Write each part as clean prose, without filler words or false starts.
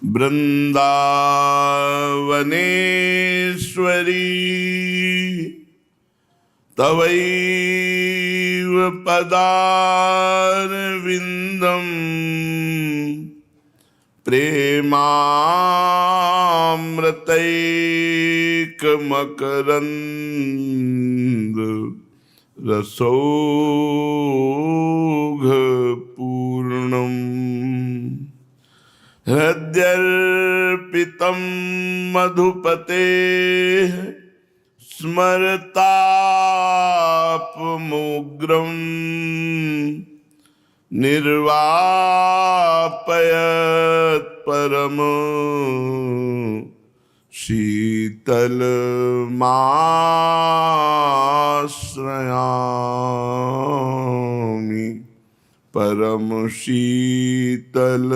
वृंदावनेश्वरी तवैव पदारविंदम प्रेमामृतैकमकरंद रसौघ पूर्णम हृद्यर्पितं मधुपते स्मरतापमुग्रं निर्वापयत् परम शीतलमाश्रयामि परम शीतल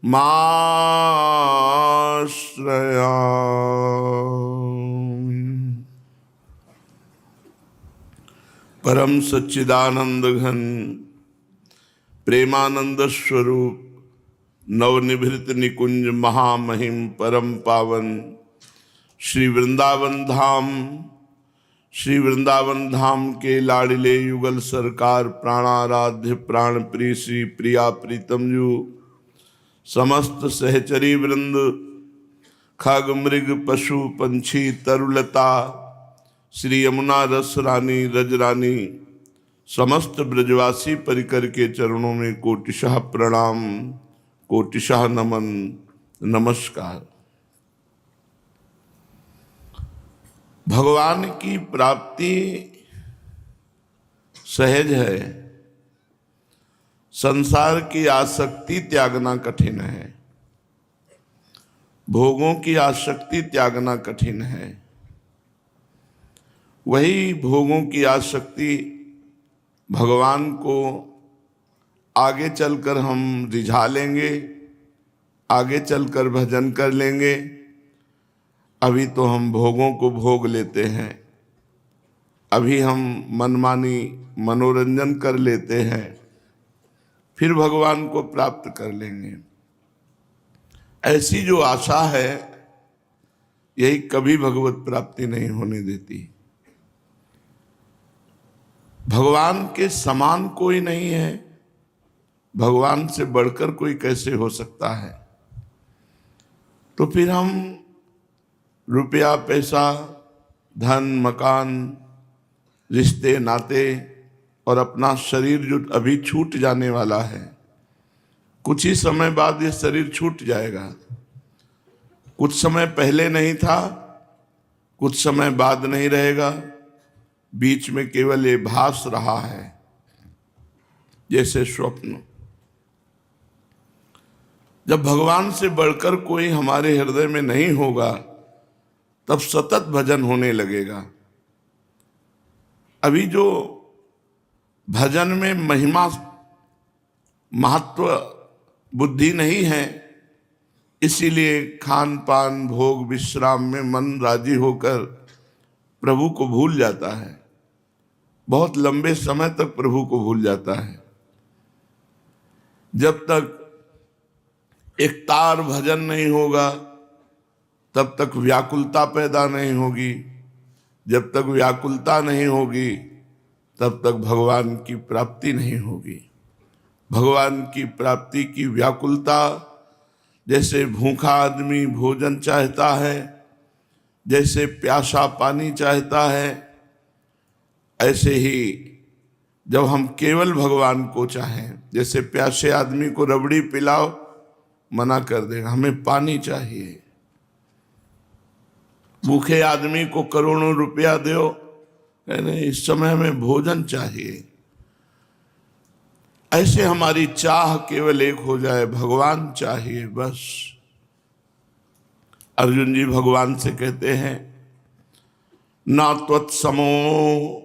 माश्रयामि। परम सच्चिदानंद घन प्रेमानंद स्वरूप नवनिभृत निकुंज महामहिम परम पावन श्री वृंदावन धाम के लाडिले युगल सरकार प्राणाराध्य प्राण प्रिय श्री प्रिया प्रीतम जू, समस्त सहचरी वृंद, खग मृग पशु पंछी तरुलता, श्री यमुना रस रानी रजरानी, समस्त ब्रजवासी परिकर के चरणों में कोटिशः प्रणाम, कोटिशः नमन, नमस्कार। भगवान की प्राप्ति सहज है, संसार की आसक्ति त्यागना कठिन है, भोगों की आसक्ति त्यागना कठिन है। वही भोगों की आसक्ति भगवान को आगे चलकर हम रिझा लेंगे, आगे चलकर भजन कर लेंगे। अभी तो हम भोगों को भोग लेते हैं, अभी हम मनमानी मनोरंजन कर लेते हैं, फिर भगवान को प्राप्त कर लेंगे। ऐसी जो आशा है यही कभी भगवत प्राप्ति नहीं होने देती। भगवान के समान कोई नहीं है, भगवान से बढ़कर कोई कैसे हो सकता है। तो फिर हम रुपया पैसा धन मकान रिश्ते नाते और अपना शरीर जो अभी छूट जाने वाला है, कुछ ही समय बाद ये शरीर छूट जाएगा। कुछ समय पहले नहीं था, कुछ समय बाद नहीं रहेगा, बीच में केवल ये भास रहा है जैसे स्वप्न। जब भगवान से बढ़कर कोई हमारे हृदय में नहीं होगा तब सतत भजन होने लगेगा। अभी जो भजन में महिमा महत्व बुद्धि नहीं है, इसीलिए खान पान भोग विश्राम में मन राजी होकर प्रभु को भूल जाता है, बहुत लंबे समय तक प्रभु को भूल जाता है। जब तक एक तार भजन नहीं होगा तब तक व्याकुलता पैदा नहीं होगी, जब तक व्याकुलता नहीं होगी तब तक भगवान की प्राप्ति नहीं होगी। भगवान की प्राप्ति की व्याकुलता, जैसे भूखा आदमी भोजन चाहता है, जैसे प्यासा पानी चाहता है, ऐसे ही जब हम केवल भगवान को चाहें, जैसे प्यासे आदमी को रबड़ी पिलाओ मना कर देगा, हमें पानी चाहिए। भूखे आदमी को करोड़ों रुपया दो, नहीं इस समय हमें भोजन चाहिए। ऐसे हमारी चाह केवल एक हो जाए, भगवान चाहिए बस। अर्जुन जी भगवान से कहते हैं, ना त्वत्समो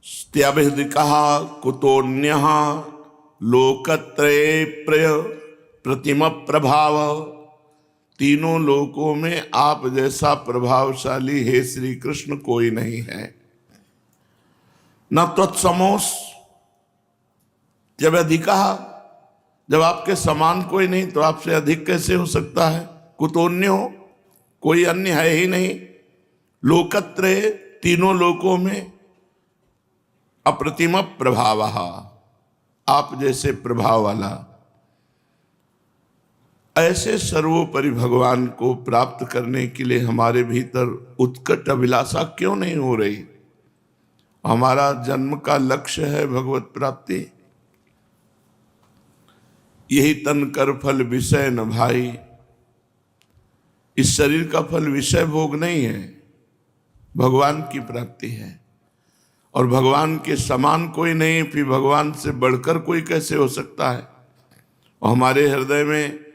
स्त्यभिधिकः कुतोऽन्यः लोकत्रये प्रतिम प्रभाव। तीनों लोकों में आप जैसा प्रभावशाली हे श्री कृष्ण कोई नहीं है। न त्वत्समोस जब अधिका, जब आपके समान कोई नहीं तो आपसे अधिक कैसे हो सकता है? कुतोन्य हो, कोई अन्य है ही नहीं। लोकत्रय, तीनों लोकों में अप्रतिम प्रभाव, आप जैसे प्रभाव वाला। ऐसे सर्वोपरि भगवान को प्राप्त करने के लिए हमारे भीतर उत्कट अभिलाषा क्यों नहीं हो रही? हमारा जन्म का लक्ष्य है भगवत प्राप्ति। यही तन कर फल विषय न भाई। इस शरीर का फल विषय भोग नहीं है, भगवान की प्राप्ति है। और भगवान के समान कोई नहीं, फिर भगवान से बढ़कर कोई कैसे हो सकता है? और हमारे हृदय में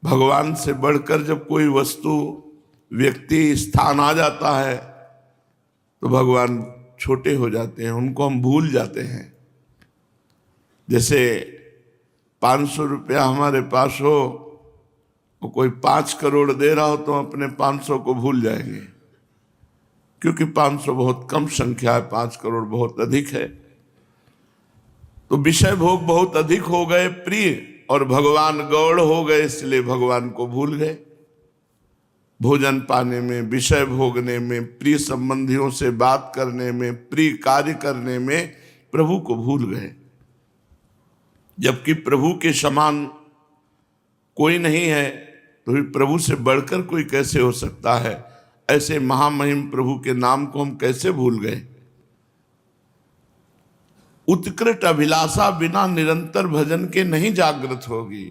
भगवान से बढ़कर जब कोई वस्तु, व्यक्ति, स्थान आ जाता है तो भगवान छोटे हो जाते हैं, उनको हम भूल जाते हैं। जैसे 500 रुपया हमारे पास हो और कोई 5 करोड़ दे रहा हो तो अपने 500 को भूल जाएंगे, क्योंकि 500 बहुत कम संख्या है, 5 करोड़ बहुत अधिक है। तो विषय भोग बहुत अधिक हो गए प्रिय, और भगवान गौड़ हो गए, इसलिए भगवान को भूल गए। भोजन पाने में, विषय भोगने में, प्रिय संबंधियों से बात करने में, प्रिय कार्य करने में प्रभु को भूल गए। जबकि प्रभु के समान कोई नहीं है, तो फिर प्रभु से बढ़कर कोई कैसे हो सकता है? ऐसे महामहिम प्रभु के नाम को हम कैसे भूल गए? उत्कृष्ट अभिलाषा बिना निरंतर भजन के नहीं जागृत होगी।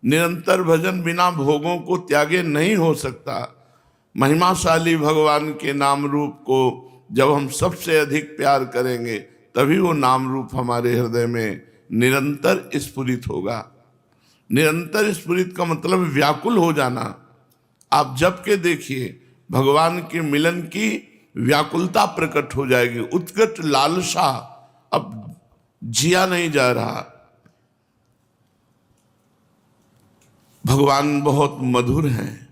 निरंतर भजन बिना भोगों को त्यागे नहीं हो सकता। महिमाशाली भगवान के नाम रूप को जब हम सबसे अधिक प्यार करेंगे, तभी वो नाम रूप हमारे हृदय में निरंतर स्फुरित होगा। निरंतर स्फुरित का मतलब व्याकुल हो जाना। आप जब के देखिए, भगवान के मिलन की व्याकुलता प्रकट हो जाएगी, उत्कट लालसा, अब जिया नहीं जा रहा। भगवान बहुत मधुर हैं,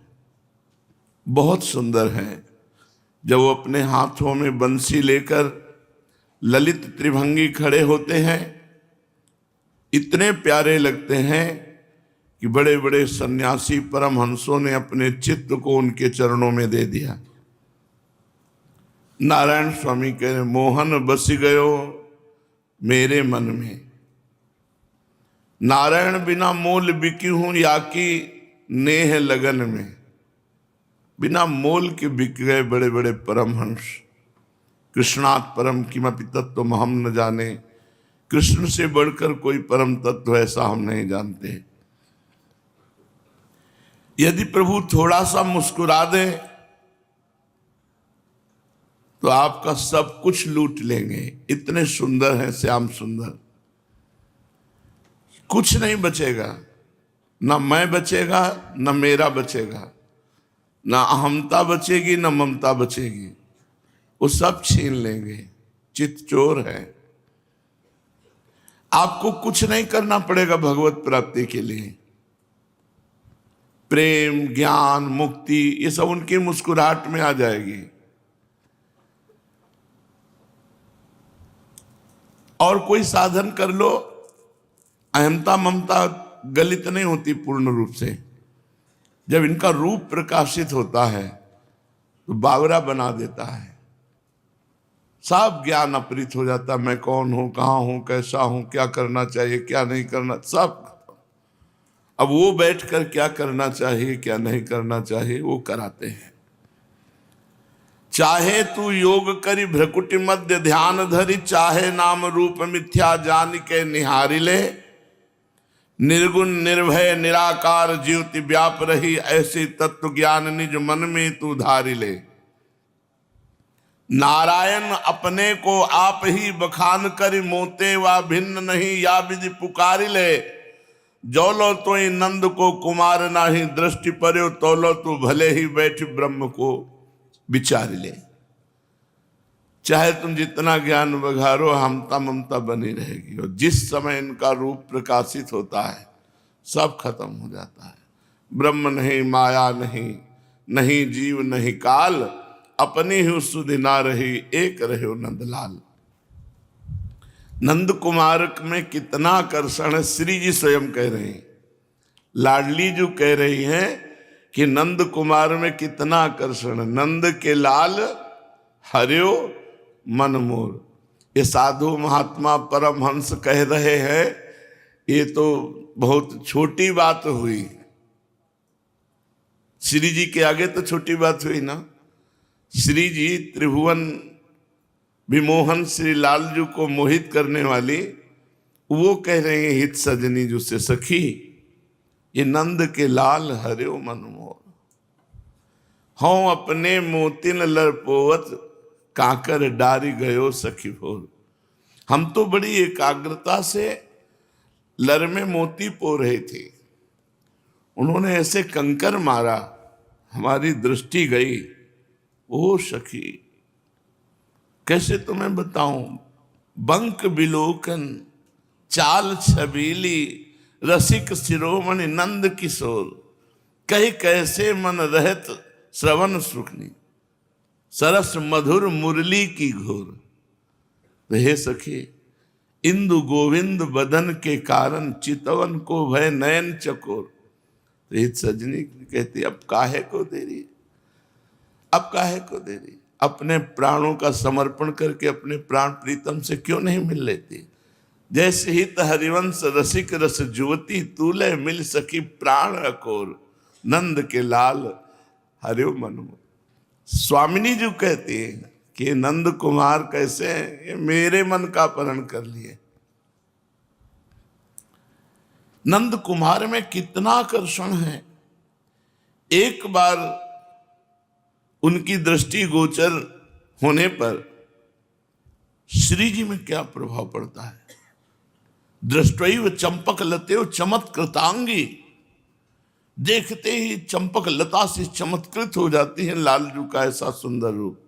बहुत सुंदर हैं। जब वो अपने हाथों में बंसी लेकर ललित त्रिभंगी खड़े होते हैं, इतने प्यारे लगते हैं कि बड़े बड़े सन्यासी परमहंसों ने अपने चित्त को उनके चरणों में दे दिया। नारायण स्वामी कह रहे, मोहन बस गयो मेरे मन में, नारायण बिना मोल बिकी हूं या की नेह लगन में। बिना मोल के बिक गए बड़े बड़े परमहंस। कृष्णात् परम किमपि तत्व हम न जाने। कृष्ण से बढ़कर कोई परम तत्व ऐसा हम नहीं जानते। यदि प्रभु थोड़ा सा मुस्कुरा दे तो आपका सब कुछ लूट लेंगे। इतने सुंदर हैं श्याम सुंदर, कुछ नहीं बचेगा। न मैं बचेगा, न मेरा बचेगा, न अहमता बचेगी, न ममता बचेगी। वो सब छीन लेंगे। चित चोर है। आपको कुछ नहीं करना पड़ेगा भगवत प्राप्ति के लिए। प्रेम, ज्ञान, मुक्ति, ये सब उनकी मुस्कुराहट में आ जाएगी। और कोई साधन कर लो, अहमता ममता गलित नहीं होती पूर्ण रूप से। जब इनका रूप प्रकाशित होता है तो बावरा बना देता है। सब ज्ञान अपरित हो जाता। मैं कौन हूं, कहां हूं, कैसा हूं, क्या करना चाहिए, क्या नहीं करना, सब। अब वो बैठकर क्या करना चाहिए, क्या नहीं करना चाहिए, वो कराते हैं। चाहे तू योग करी भ्रकुटि मध्य ध्यान धरी, चाहे नाम रूप मिथ्या जान के निहारी ले। निर्गुण निर्भय निराकार ज्योति व्याप रही, ऐसे तत्व ज्ञान निज मन में तू धारी ले। नारायण अपने को आप ही बखान करी, मोते वा भिन्न नहीं या विधि पुकारी ले। जौलो तो नंद को कुमार नाही, दृष्टि पर्यो तोलो तू भले ही बैठ ब्रह्म को विचार ले। चाहे तुम जितना ज्ञान बघारो, हमता ममता बनी रहेगी। और जिस समय इनका रूप प्रकाशित होता है, सब खत्म हो जाता है। ब्रह्म नहीं, माया नहीं, नहीं जीव नहीं काल, अपनी ही सुधि ना रही, एक रहे नंदलाल। नंद कुमार में कितना आकर्षण है, श्री जी स्वयं कह रहे हैं। लाडली जो कह रही हैं कि नंद कुमार में कितना आकर्षण है, नंद के लाल हरियो मन मोर। ये साधु महात्मा परमहंस कह रहे हैं, ये तो बहुत छोटी बात हुई। श्री जी के आगे तो छोटी बात हुई ना। श्री जी त्रिभुवन विमोहन श्री लालजू को मोहित करने वाली, वो कह रहे हैं हित सजनी जो से सखी, ये नंद के लाल हरियो मन मोर। हों अपने मोतिन लरपोवत काकर डारी गयो सखी भोर। हम तो बड़ी एकाग्रता से लर में मोती पो रहे थे, उन्होंने ऐसे कंकर मारा, हमारी दृष्टि गई। ओ सखी, कैसे तुम्हें बताऊं, बंक बिलोकन चाल छबीली रसिक शिरोमणि नंद किशोर। कहीं कैसे मन रहत श्रवण सुखनी सरस मधुर मुरली की घोर। तो हे सखी, इंदु गोविंद बदन के कारण चितवन को भय नयन चकोर। तो हित सजनी कहती अब काहे को देरी, अब काहे को देरी। अपने प्राणों का समर्पण करके अपने प्राण प्रीतम से क्यों नहीं मिल लेती। जैसे हित हरिवंश रसिक रस जुवती तूले मिल सकी प्राण अकोर। नंद के लाल हरियो मन मोर। स्वामिनी जी कहती है कि नंद कुमार कैसे हैं, ये मेरे मन का अपहरण कर लिए। नंद कुमार में कितना आकर्षण है। एक बार उनकी दृष्टि गोचर होने पर श्री जी में क्या प्रभाव पड़ता है। दृष्टैव चंपक लतेव चमत्कृतांगी, देखते ही चंपक लता से चमत्कृत हो जाती है लालजू का ऐसा सुंदर रूप।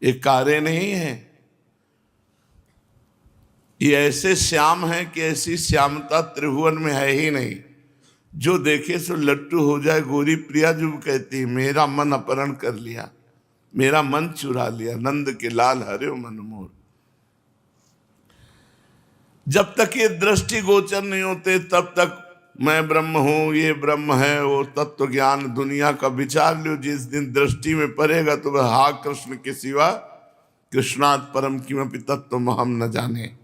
ये कार्य नहीं है, ये ऐसे श्याम है कि ऐसी श्यामता त्रिभुवन में है ही नहीं। जो देखे सो लट्टू हो जाए। गोरी प्रिया जो कहती है मेरा मन अपहरण कर लिया, मेरा मन चुरा लिया, नंद के लाल हरियो मन मोर। जब तक ये दृष्टि गोचर नहीं होते तब तक मैं ब्रह्म हूं, ये ब्रह्म है, वो तत्व ज्ञान दुनिया का विचार लो। जिस दिन दृष्टि में पड़ेगा तो वह हा कृष्ण के सिवा कृष्णात् परम किमपि तत्व हम न जाने।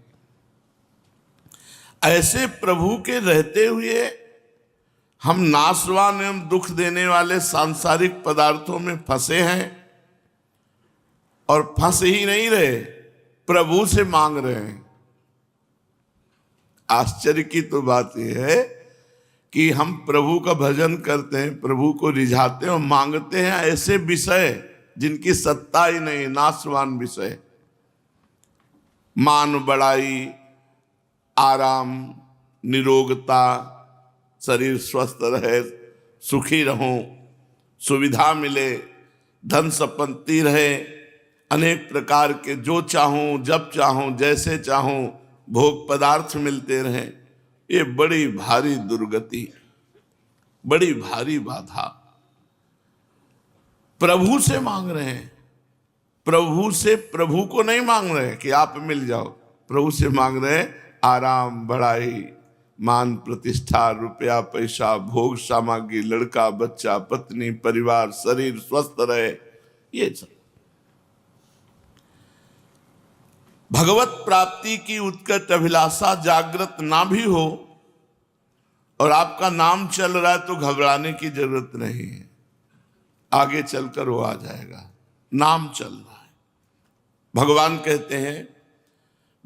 ऐसे प्रभु के रहते हुए हम नाशवान एवं दुख देने वाले सांसारिक पदार्थों में फंसे हैं, और फंस ही नहीं रहे, प्रभु से मांग रहे हैं। आश्चर्य की तो बात यह है कि हम प्रभु का भजन करते हैं, प्रभु को रिझाते हैं और मांगते हैं ऐसे विषय जिनकी सत्ता ही नहीं, नाशवान विषय। मान बढ़ाई, आराम, निरोगता, शरीर स्वस्थ रहे, सुखी रहूं, सुविधा मिले, धन संपत्ति रहे, अनेक प्रकार के जो चाहूं जब चाहूं जैसे चाहूं भोग पदार्थ मिलते रहे। ये बड़ी भारी दुर्गति, बड़ी भारी बाधा। प्रभु से मांग रहे हैं, प्रभु से प्रभु को नहीं मांग रहे कि आप मिल जाओ। प्रभु से मांग रहे हैं आराम, बढ़ाई, मान प्रतिष्ठा, रुपया पैसा, भोग सामग्री, लड़का बच्चा, पत्नी, परिवार, शरीर स्वस्थ रहे, ये सब। भगवत प्राप्ति की उत्कट अभिलाषा जागृत ना भी हो और आपका नाम चल रहा है तो घबराने की जरूरत नहीं है, आगे चलकर वो आ जाएगा। नाम चल रहा है। भगवान कहते हैं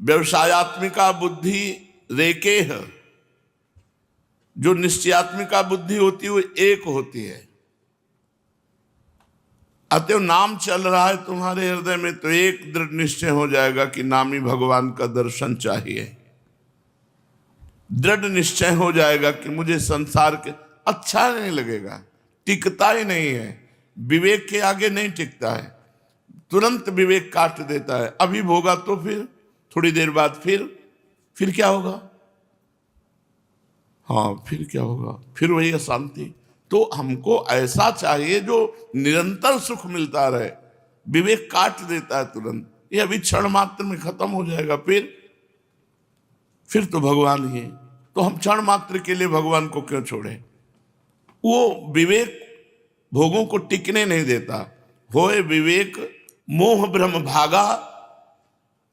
व्यवसायत्मिका बुद्धि रेके है, जो निश्चयात्मिका बुद्धि होती है वो एक होती है। अतएव नाम चल रहा है तुम्हारे हृदय में तो एक दृढ़ निश्चय हो जाएगा कि नामी भगवान का दर्शन चाहिए। दृढ़ निश्चय हो जाएगा कि मुझे संसार के अच्छा नहीं लगेगा, टिकता ही नहीं है, विवेक के आगे नहीं टिकता है, तुरंत विवेक काट देता है। अभी भोगा तो फिर थोड़ी देर बाद फिर क्या होगा, हाँ फिर क्या होगा, फिर वही अशांति। तो हमको ऐसा चाहिए जो निरंतर सुख मिलता रहे। विवेक काट देता है तुरंत, ये अभी क्षण मात्र में खत्म हो जाएगा, फिर तो भगवान ही है। तो हम क्षण मात्र के लिए भगवान को क्यों छोड़े? वो विवेक भोगों को टिकने नहीं देता। होए विवेक मोह भ्रम भागा,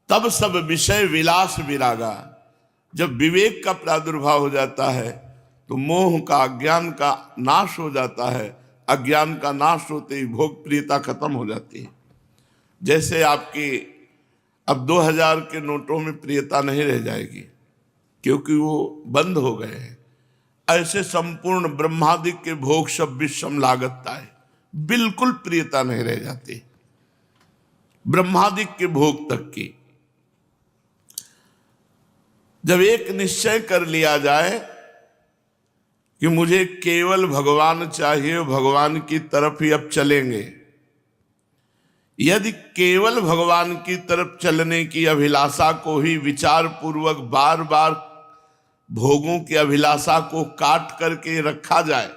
तब सब विषय विलास विरागा। जब विवेक का प्रादुर्भाव हो जाता है तो मोह का, अज्ञान का नाश हो जाता है। अज्ञान का नाश होते ही भोग प्रियता खत्म हो जाती है। जैसे आपकी अब 2000 के नोटों में प्रियता नहीं रह जाएगी, क्योंकि वो बंद हो गए हैं। ऐसे संपूर्ण ब्रह्मादिक के भोग सब विषम लागता है, बिल्कुल प्रियता नहीं रह जाती ब्रह्मादिक के भोग तक की। जब एक निश्चय कर लिया जाए कि मुझे केवल भगवान चाहिए, भगवान की तरफ ही अब चलेंगे। यदि केवल भगवान की तरफ चलने की अभिलाषा को ही विचार पूर्वक बार बार भोगों की अभिलाषा को काट करके रखा जाए,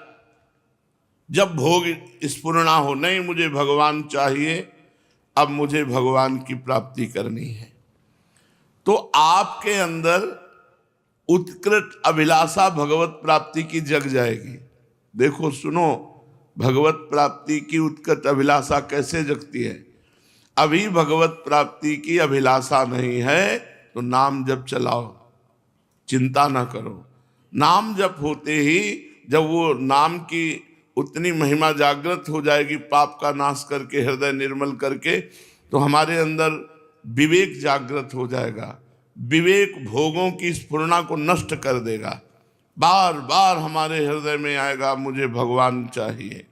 जब भोग स्फुरना हो, नहीं मुझे भगवान चाहिए, अब मुझे भगवान की प्राप्ति करनी है, तो आपके अंदर उत्कृष्ट अभिलाषा भगवत प्राप्ति की जग जाएगी। देखो सुनो, भगवत प्राप्ति की उत्कृष्ट अभिलाषा कैसे जगती है। अभी भगवत प्राप्ति की अभिलाषा नहीं है तो नाम जप चलाओ, चिंता ना करो। नाम जप होते ही जब वो नाम की उतनी महिमा जागृत हो जाएगी, पाप का नाश करके, हृदय निर्मल करके, तो हमारे अंदर विवेक जागृत हो जाएगा। विवेक भोगों की स्फुरना को नष्ट कर देगा। बार बार हमारे हृदय में आएगा, मुझे भगवान चाहिए,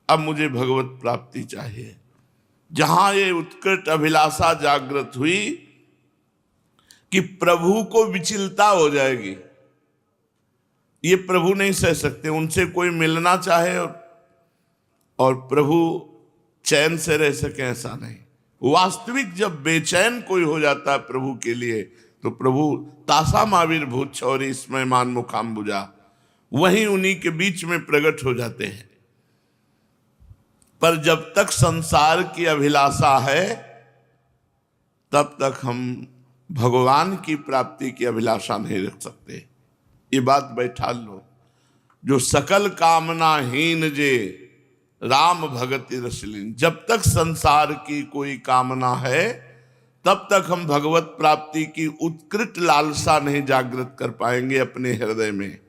अब मुझे भगवत प्राप्ति चाहिए। जहां ये उत्कृष्ट अभिलाषा जागृत हुई कि प्रभु को विचलता हो जाएगी, ये प्रभु नहीं सह सकते। उनसे कोई मिलना चाहे और प्रभु चैन से रह सके, ऐसा नहीं। वास्तविक जब बेचैन कोई हो जाता है प्रभु के लिए, तो प्रभु तासा माविर भूत छौरी इसमें मान मुखाम बुझा, वहीं उन्हीं के बीच में प्रकट हो जाते हैं। पर जब तक संसार की अभिलाषा है, तब तक हम भगवान की प्राप्ति की अभिलाषा नहीं रख सकते। ये बात बैठा लो। जो सकल कामना हीन जे राम भगति रसलीन, जब तक संसार की कोई कामना है, तब तक हम भगवत प्राप्ति की उत्कृष्ट लालसा नहीं जागृत कर पाएंगे अपने हृदय में।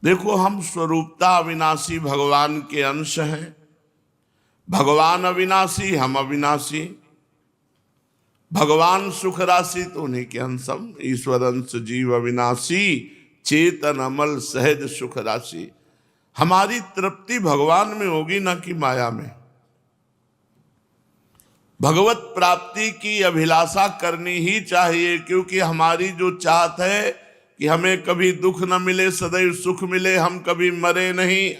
देखो, हम स्वरूपता अविनाशी भगवान के अंश हैं। भगवान अविनाशी, हम अविनाशी। भगवान सुख राशि तो उन्हीं के अंश हम। ईश्वर अंश जीव अविनाशी, चेतन अमल सहज सुख राशि। हमारी तृप्ति भगवान में होगी, ना कि माया में। भगवत प्राप्ति की अभिलाषा करनी ही चाहिए, क्योंकि हमारी जो चाहत है कि हमें कभी दुख न मिले, सदैव सुख मिले, हम कभी मरे नहीं,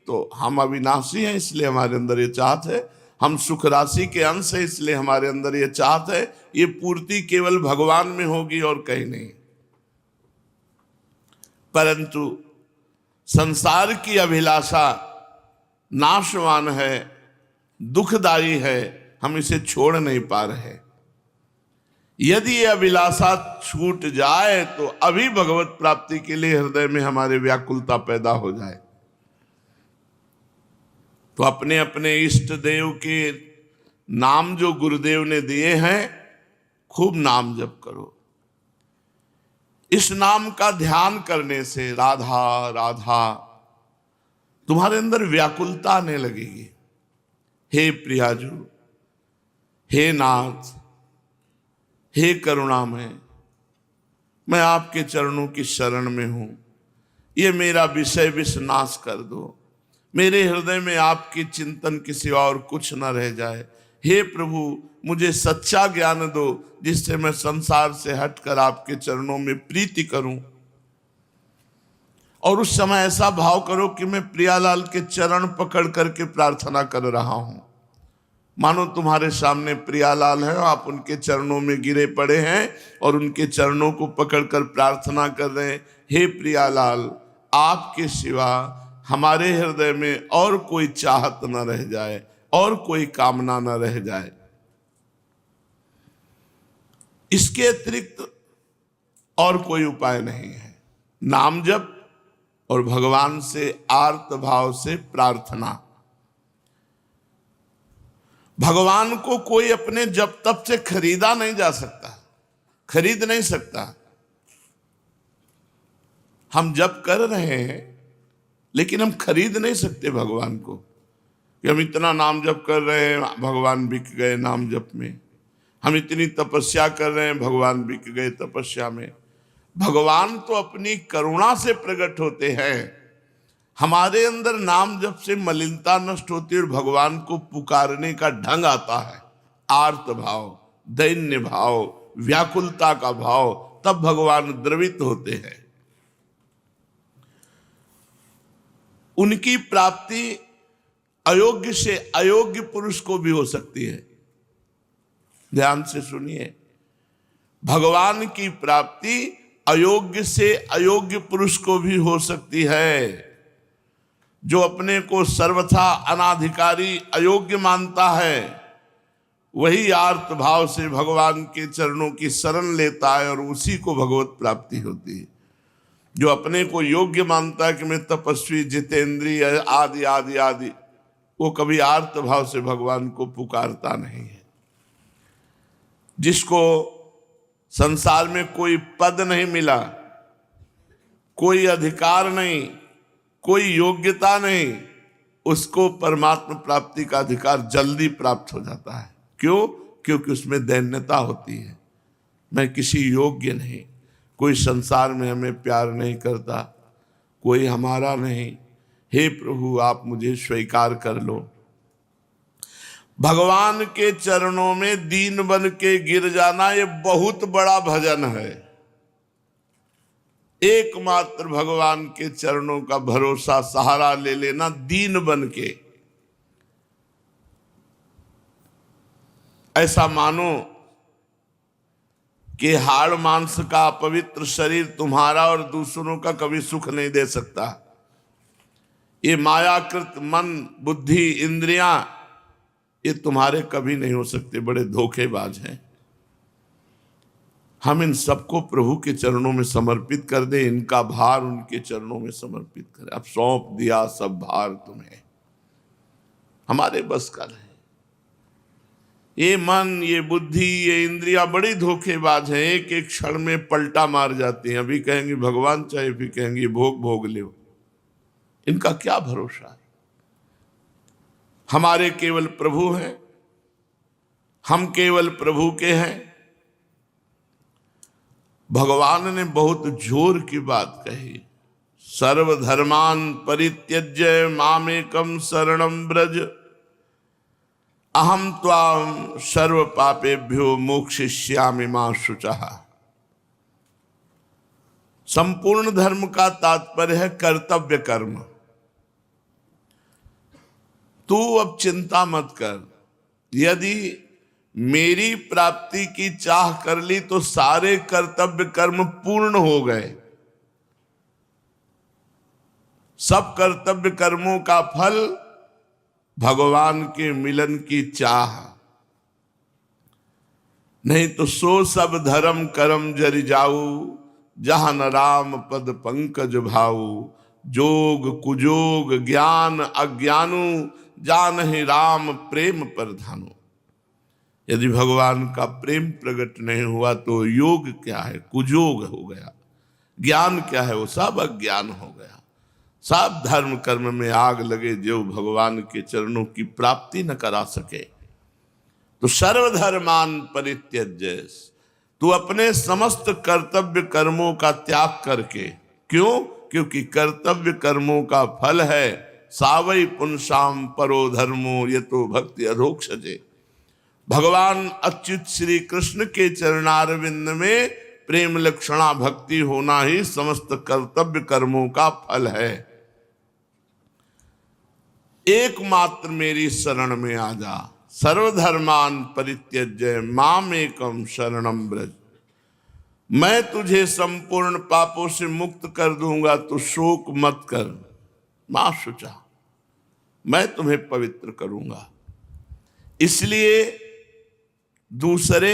तो हम अविनाशी हैं, इसलिए हमारे अंदर ये चाहत है। हम सुख राशि के अंश है, इसलिए हमारे अंदर ये चाहत है। ये पूर्ति केवल भगवान में होगी और कहीं नहीं। परंतु संसार की अभिलाषा नाशवान है, दुखदायी है, हम इसे छोड़ नहीं पा रहे। यदि ये अभिलाषा छूट जाए तो अभी भगवत प्राप्ति के लिए हृदय में हमारे व्याकुलता पैदा हो जाए। तो अपने अपने इष्ट देव के नाम जो गुरुदेव ने दिए हैं, खूब नाम जप करो। इस नाम का ध्यान करने से राधा राधा तुम्हारे अंदर व्याकुलता आने लगेगी। हे प्रियाजू, हे नाथ, हे करुणामय, मैं आपके चरणों की शरण में हूं। ये मेरा विषय विष नाश कर दो। मेरे हृदय में आपकी चिंतन के सिवा और कुछ न रह जाए। हे प्रभु, मुझे सच्चा ज्ञान दो, जिससे मैं संसार से हटकर आपके चरणों में प्रीति करूं। और उस समय ऐसा भाव करो कि मैं प्रियालाल के चरण पकड़ करके प्रार्थना कर रहा हूं। मानो तुम्हारे सामने प्रियालाल है, आप उनके चरणों में गिरे पड़े हैं और उनके चरणों को पकड़कर प्रार्थना कर रहे हैं। हे प्रियालाल, आपके सिवा हमारे हृदय में और कोई चाहत न रह जाए, और कोई कामना न रह जाए। इसके अतिरिक्त और कोई उपाय नहीं है। नाम जप और भगवान से आर्त भाव से प्रार्थना। भगवान को कोई अपने जप तप से खरीदा नहीं जा सकता, खरीद नहीं सकता। हम जप कर रहे हैं लेकिन हम खरीद नहीं सकते भगवान को कि हम इतना नाम जप कर रहे हैं, भगवान बिक गए नाम जप में। हम इतनी तपस्या कर रहे हैं, भगवान बिक गए तपस्या में। भगवान तो अपनी करुणा से प्रकट होते हैं। हमारे अंदर नाम जप से मलिनता नष्ट होती है और भगवान को पुकारने का ढंग आता है, आर्त भाव, दैन्य भाव, व्याकुलता का भाव, तब भगवान द्रवित होते हैं। उनकी प्राप्ति अयोग्य से अयोग्य पुरुष को भी हो सकती है। ध्यान से सुनिए, भगवान की प्राप्ति अयोग्य से अयोग्य पुरुष को भी हो सकती है। जो अपने को सर्वथा अनाधिकारी अयोग्य मानता है, वही आर्त भाव से भगवान के चरणों की शरण लेता है और उसी को भगवत प्राप्ति होती है। जो अपने को योग्य मानता है कि मैं तपस्वी, जितेंद्रिय आदि आदि आदि, वो कभी आर्त भाव से भगवान को पुकारता नहीं है। जिसको संसार में कोई पद नहीं मिला, कोई अधिकार नहीं, कोई योग्यता नहीं, उसको परमात्मा प्राप्ति का अधिकार जल्दी प्राप्त हो जाता है। क्यों? क्योंकि उसमें दैन्यता होती है। मैं किसी योग्य नहीं, कोई संसार में हमें प्यार नहीं करता, कोई हमारा नहीं, हे प्रभु आप मुझे स्वीकार कर लो। भगवान के चरणों में दीन बन के गिर जाना, ये बहुत बड़ा भजन है। एकमात्र भगवान के चरणों का भरोसा सहारा ले लेना, दीन बन के। ऐसा मानो कि हाड़ मांस का पवित्र शरीर तुम्हारा और दूसरों का कभी सुख नहीं दे सकता। ये मायाकृत मन, बुद्धि, इंद्रियां, ये तुम्हारे कभी नहीं हो सकते, बड़े धोखेबाज हैं। हम इन सबको प्रभु के चरणों में समर्पित कर दें, इनका भार उनके चरणों में समर्पित करें। अब सौंप दिया सब भार तुम्हें, हमारे बस का नहीं। ये मन, ये बुद्धि, ये इंद्रिया बड़ी धोखेबाज हैं, एक एक क्षण में पलटा मार जाती हैं। अभी कहेंगे भगवान चाहिए, फिर कहेंगे भोग ले। इनका क्या भरोसा है? हमारे केवल प्रभु हैं, हम केवल प्रभु के हैं। भगवान ने बहुत जोर की बात कही, सर्वधर्मान परित्यज्य मामेकम शरणं व्रज, अहम त्वाम सर्व पापेभ्यो मोक्षयिष्यामि मा शुचः। संपूर्ण धर्म का तात्पर्य है कर्तव्य कर्म। तू अब चिंता मत कर, यदि मेरी प्राप्ति की चाह कर ली तो सारे कर्तव्य कर्म पूर्ण हो गए। सब कर्तव्य कर्मों का फल भगवान के मिलन की चाह। नहीं तो सो सब धर्म करम जरि जाऊ, जहां न राम पद पंकज भाऊ। जोग कुजोग ज्ञान अज्ञानु, जानहि राम प्रेम प्रधानु। यदि भगवान का प्रेम प्रकट नहीं हुआ तो योग क्या है? कुजोग हो गया। ज्ञान क्या है? वो सब अज्ञान हो गया। सब धर्म कर्म में आग लगे जो भगवान के चरणों की प्राप्ति न करा सके। तो सर्वधर्मान परित्यज्य, तू अपने समस्त कर्तव्य कर्मों का त्याग करके, क्यों? क्योंकि कर्तव्य कर्मों का फल है सावई पुंसाम परो धर्मो यतो भक्ति अधोक्षजे। भगवान अच्युत श्री कृष्ण के चरणारविंद में प्रेम लक्षणा भक्ति होना ही समस्त कर्तव्य कर्मों का फल है। एकमात्र मेरी शरण में आ जा। सर्वधर्मान परित्यज्य मामेकम शरणं व्रज। मैं तुझे संपूर्ण पापों से मुक्त कर दूंगा, तो शोक मत कर। मां शुचा, मैं तुम्हें पवित्र करूंगा। इसलिए दूसरे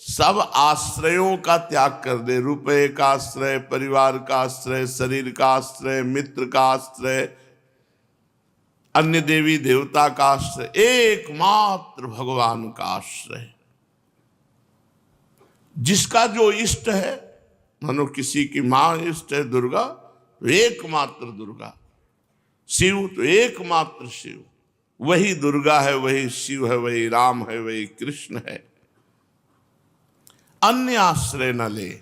सब आश्रयों का त्याग कर दे, रुपए का आश्रय, परिवार का आश्रय, शरीर का आश्रय, मित्र का आश्रय, अन्य देवी देवता का आश्रय, एकमात्र भगवान का आश्रय। जिसका जो इष्ट है, मानो किसी की मां इष्ट है दुर्गा, तो एकमात्र दुर्गा, शिव तो एकमात्र शिव, वही दुर्गा है, वही शिव है, वही राम है, वही कृष्ण है। अन्य आश्रय न ले।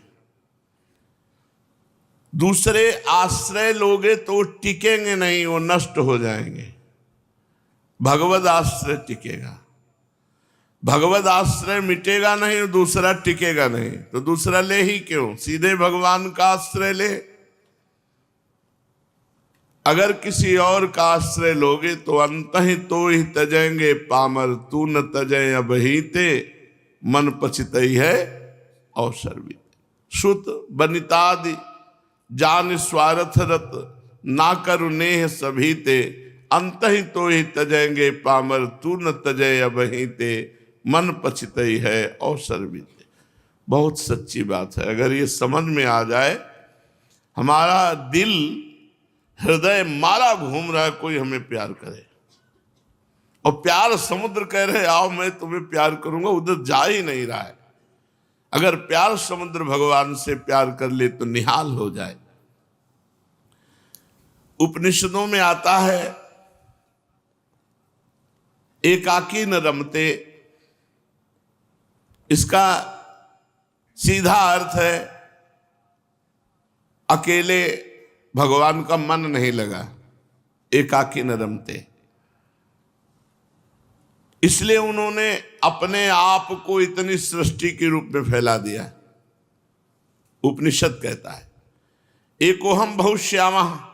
दूसरे आश्रय लोगे तो टिकेंगे नहीं, वो नष्ट हो जाएंगे। भगवद आश्रय टिकेगा। भगवद आश्रय मिटेगा नहीं, दूसरा टिकेगा नहीं, तो दूसरा ले ही क्यों, सीधे भगवान का आश्रय ले। अगर किसी और का आश्रय लोगे तो अंतहि तो ही तजेंगे पामर, तू न तजय अबहिते, मन पछितई है अवसर भी। श्रुत बनितादि जान स्वार्थ रत, ना करु नेह सभीते, अंतहि तो ही तजेंगे पामर, तू न तजय अबहिते, मन पछितई है अवसर भी। बहुत सच्ची बात है। अगर ये समझ में आ जाए, हमारा दिल हृदय मारा घूम रहा है, कोई हमें प्यार करे, और प्यार समुद्र कह रहे आओ मैं तुम्हें प्यार करूंगा, उधर जा ही नहीं रहा है। अगर प्यार समुद्र भगवान से प्यार कर ले तो निहाल हो जाए। उपनिषदों में आता है एकाकी न रमते, इसका सीधा अर्थ है अकेले भगवान का मन नहीं लगा, एकाकी न रमते। इसलिए उन्होंने अपने आप को इतनी सृष्टि के रूप में फैला दिया। उपनिषद कहता है एकोहम बहुश्यामा,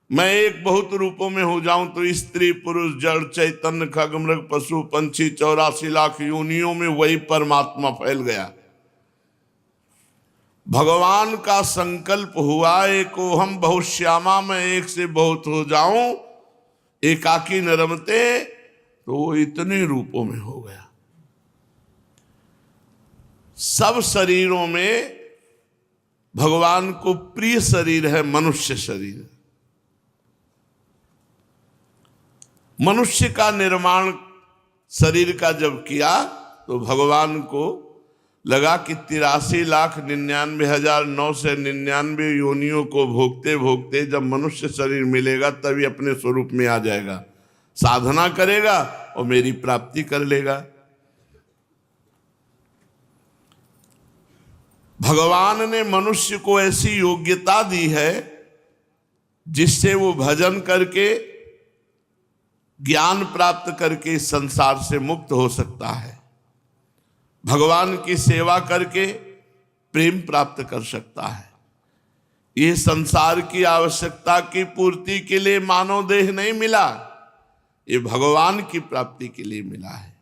मैं एक बहुत रूपों में हो जाऊं तो स्त्री पुरुष जड़ चैतन्य खग मृग पशु पंछी 84 लाख योनियों में वही परमात्मा फैल गया। भगवान का संकल्प हुआ एकोहम बहुश्यामा, मैं एक से बहुत हो जाऊं, एकाकी न रमते, तो वो इतने रूपों में हो गया। सब शरीरों में भगवान को प्रिय शरीर है मनुष्य शरीर। मनुष्य का निर्माण शरीर का जब किया तो भगवान को लगा कि 83,99,999 योनियों को भोगते भोगते जब मनुष्य शरीर मिलेगा तभी अपने स्वरूप में आ जाएगा, साधना करेगा और मेरी प्राप्ति कर लेगा। भगवान ने मनुष्य को ऐसी योग्यता दी है जिससे वो भजन करके ज्ञान प्राप्त करके संसार से मुक्त हो सकता है, भगवान की सेवा करके प्रेम प्राप्त कर सकता है। ये संसार की आवश्यकता की पूर्ति के लिए मानव देह नहीं मिला, ये भगवान की प्राप्ति के लिए मिला है।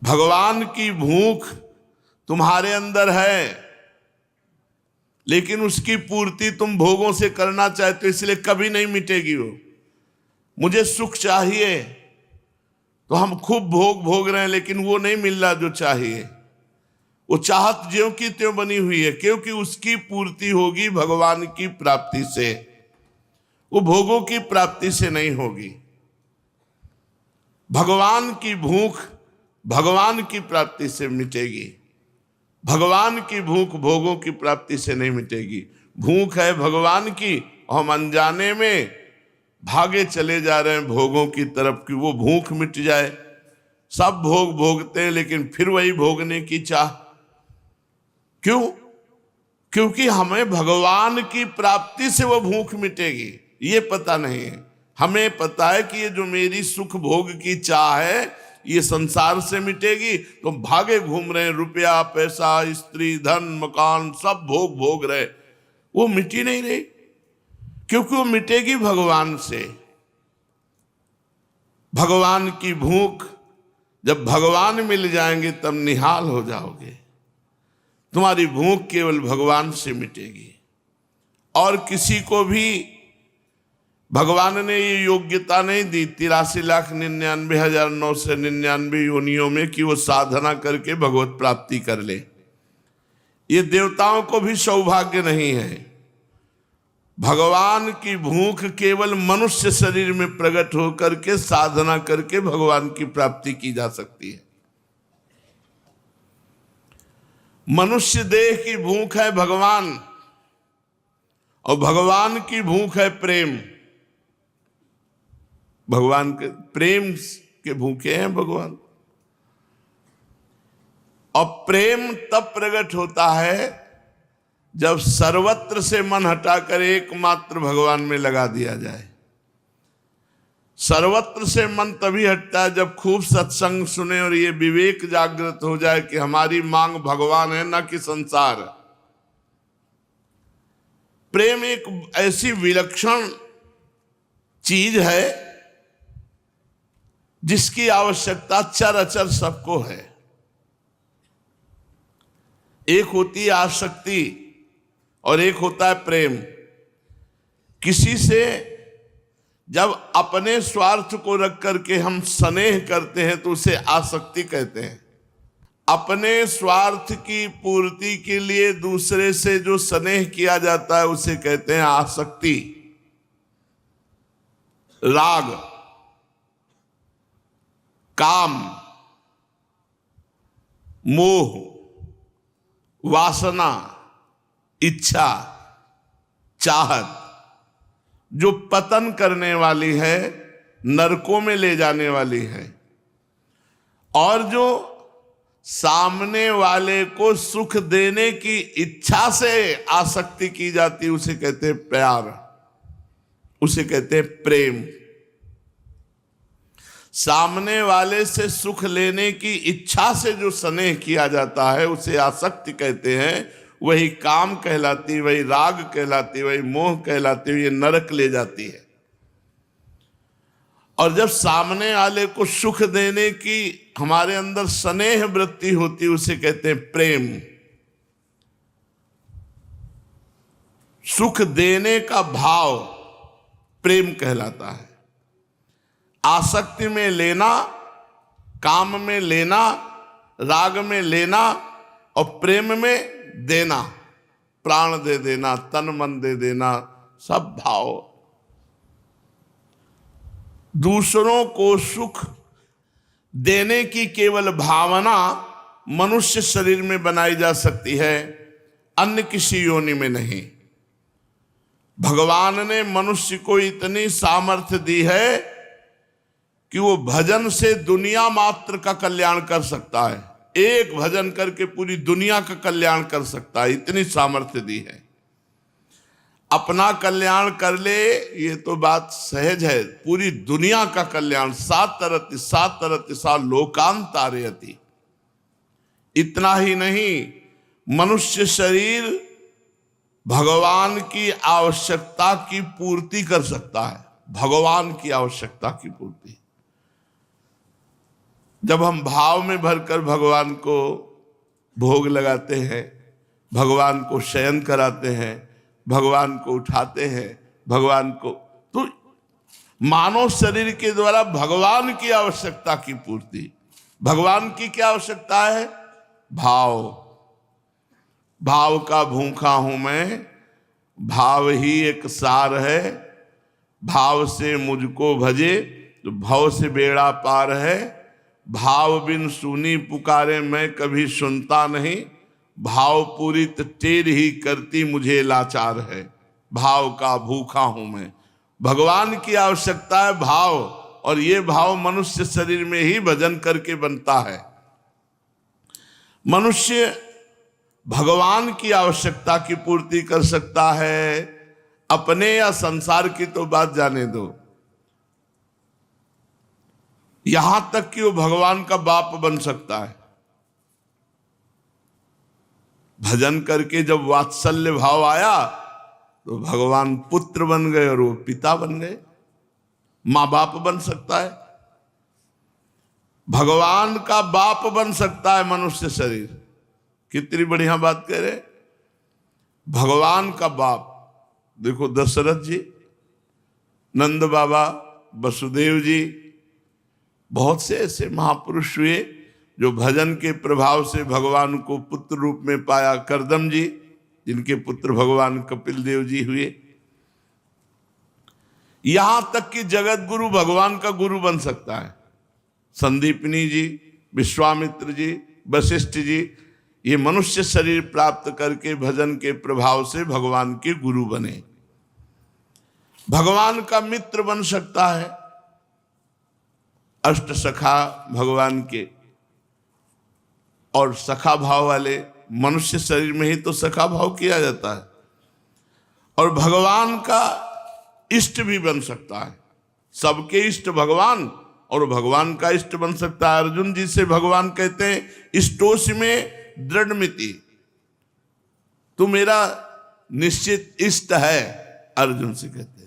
भगवान की भूख तुम्हारे अंदर है, लेकिन उसकी पूर्ति तुम भोगों से करना चाहते हो, इसलिए कभी नहीं मिटेगी वो। मुझे सुख चाहिए तो हम खूब भोग भोग रहे हैं, लेकिन वो नहीं मिल रहा जो चाहिए। वो चाहत ज्यों की त्यों बनी हुई है, क्योंकि उसकी पूर्ति होगी भगवान की प्राप्ति से, वो भोगों की प्राप्ति से नहीं होगी। भगवान की भूख भगवान की प्राप्ति से मिटेगी, भगवान की भूख भोगों की प्राप्ति से नहीं मिटेगी। भूख है भगवान की, हम अनजाने में भागे चले जा रहे हैं भोगों की तरफ कि वो भूख मिट जाए। सब भोग भोगते हैं लेकिन फिर वही भोगने की चाह। क्यों? क्योंकि हमें भगवान की प्राप्ति से वो भूख मिटेगी ये पता नहीं है। हमें पता है कि ये जो मेरी सुख भोग की चाह है ये संसार से मिटेगी, तो भागे घूम रहे हैं, रुपया पैसा स्त्री धन मकान सब भोग भोग रहे, वो मिटी नहीं रही, क्योंकि वो मिटेगी भगवान से। भगवान की भूख, जब भगवान मिल जाएंगे तब निहाल हो जाओगे। तुम्हारी भूख केवल भगवान से मिटेगी, और किसी को भी भगवान ने ये योग्यता नहीं दी 83,99,999 योनियों में कि वो साधना करके भगवत प्राप्ति कर ले। ये देवताओं को भी सौभाग्य नहीं है। भगवान की भूख केवल मनुष्य शरीर में प्रकट होकर के साधना करके भगवान की प्राप्ति की जा सकती है। मनुष्य देह की भूख है भगवान, और भगवान की भूख है प्रेम। भगवान के प्रेम के भूखे हैं भगवान। और प्रेम तब प्रकट होता है जब सर्वत्र से मन हटाकर एकमात्र भगवान में लगा दिया जाए। सर्वत्र से मन तभी हटता है जब खूब सत्संग सुने और ये विवेक जागृत हो जाए कि हमारी मांग भगवान है, न कि संसार। प्रेम एक ऐसी विलक्षण चीज है जिसकी आवश्यकता चर सबको है। एक होती है आसक्ति और एक होता है प्रेम। किसी से जब अपने स्वार्थ को रख करके हम स्नेह करते हैं तो उसे आसक्ति कहते हैं। अपने स्वार्थ की पूर्ति के लिए दूसरे से जो स्नेह किया जाता है उसे कहते हैं आसक्ति। राग, काम, मोह, वासना, इच्छा, चाहत जो पतन करने वाली है, नरकों में ले जाने वाली है, और जो सामने वाले को सुख देने की इच्छा से आसक्ति की जाती उसे कहते हैं प्यार, उसे कहते हैं प्रेम। सामने वाले से सुख लेने की इच्छा से जो स्नेह किया जाता है उसे आसक्ति कहते हैं। वही काम कहलाती, वही राग कहलाती, वही मोह कहलाती, ये नरक ले जाती है। और जब सामने वाले को सुख देने की हमारे अंदर स्नेह वृत्ति होती उसे कहते हैं प्रेम। सुख देने का भाव प्रेम कहलाता है। आसक्ति में लेना, काम में लेना, राग में लेना और प्रेम में देना, प्राण दे देना, तन मन दे देना, सब भाव। दूसरों को सुख देने की केवल भावना मनुष्य शरीर में बनाई जा सकती है, अन्य किसी योनि में नहीं। भगवान ने मनुष्य को इतनी सामर्थ्य दी है कि वो भजन से दुनिया मात्र का कल्याण कर सकता है। एक भजन करके पूरी दुनिया का कल्याण कर सकता है, इतनी सामर्थ्य दी है। अपना कल्याण कर ले ये तो बात सहज है, पूरी दुनिया का कल्याण सात तरति सा लोकांतारयति। इतना ही नहीं, मनुष्य शरीर भगवान की आवश्यकता की पूर्ति कर सकता है। भगवान की आवश्यकता की पूर्ति। जब हम भाव में भरकर भगवान को भोग लगाते हैं, भगवान को शयन कराते हैं, भगवान को उठाते हैं, भगवान को, तो मानव शरीर के द्वारा भगवान की आवश्यकता की पूर्ति। भगवान की क्या आवश्यकता है? भाव। भाव का भूखा हूं मैं, भाव ही एक सार है। भाव से मुझको भजे तो भव से बेड़ा पार है। भाव बिन सुनी पुकारे मैं कभी सुनता नहीं। भाव पूरित टेढ़ ही करती मुझे लाचार है। भाव का भूखा हूं मैं। भगवान की आवश्यकता है भाव, और ये भाव मनुष्य शरीर में ही भजन करके बनता है। मनुष्य भगवान की आवश्यकता की पूर्ति कर सकता है, अपने या संसार की तो बात जाने दो। यहां तक कि वो भगवान का बाप बन सकता है। भजन करके जब वात्सल्य भाव आया तो भगवान पुत्र बन गए और वो पिता बन गए, मां बाप बन सकता है। भगवान का बाप बन सकता है मनुष्य शरीर। कितनी बढ़िया बात कह रहे, भगवान का बाप। देखो दशरथ जी, नंद बाबा, वसुदेव जी, बहुत से ऐसे महापुरुष हुए जो भजन के प्रभाव से भगवान को पुत्र रूप में पाया। करदम जी, जिनके पुत्र भगवान कपिल देव जी हुए। यहां तक कि जगत गुरु भगवान का गुरु बन सकता है। संदीपनी जी, विश्वामित्र जी, वशिष्ठ जी, ये मनुष्य शरीर प्राप्त करके भजन के प्रभाव से भगवान के गुरु बने। भगवान का मित्र बन सकता है। अष्ट सखा भगवान के, और सखा भाव वाले मनुष्य शरीर में ही तो सखा भाव किया जाता है। और भगवान का इष्ट भी बन सकता है। सबके इष्ट भगवान, और भगवान का इष्ट बन सकता है। अर्जुन जी से भगवान कहते हैं इष्टोसि में दृढ़ मिति, तू मेरा निश्चित इष्ट है, अर्जुन से कहते हैं।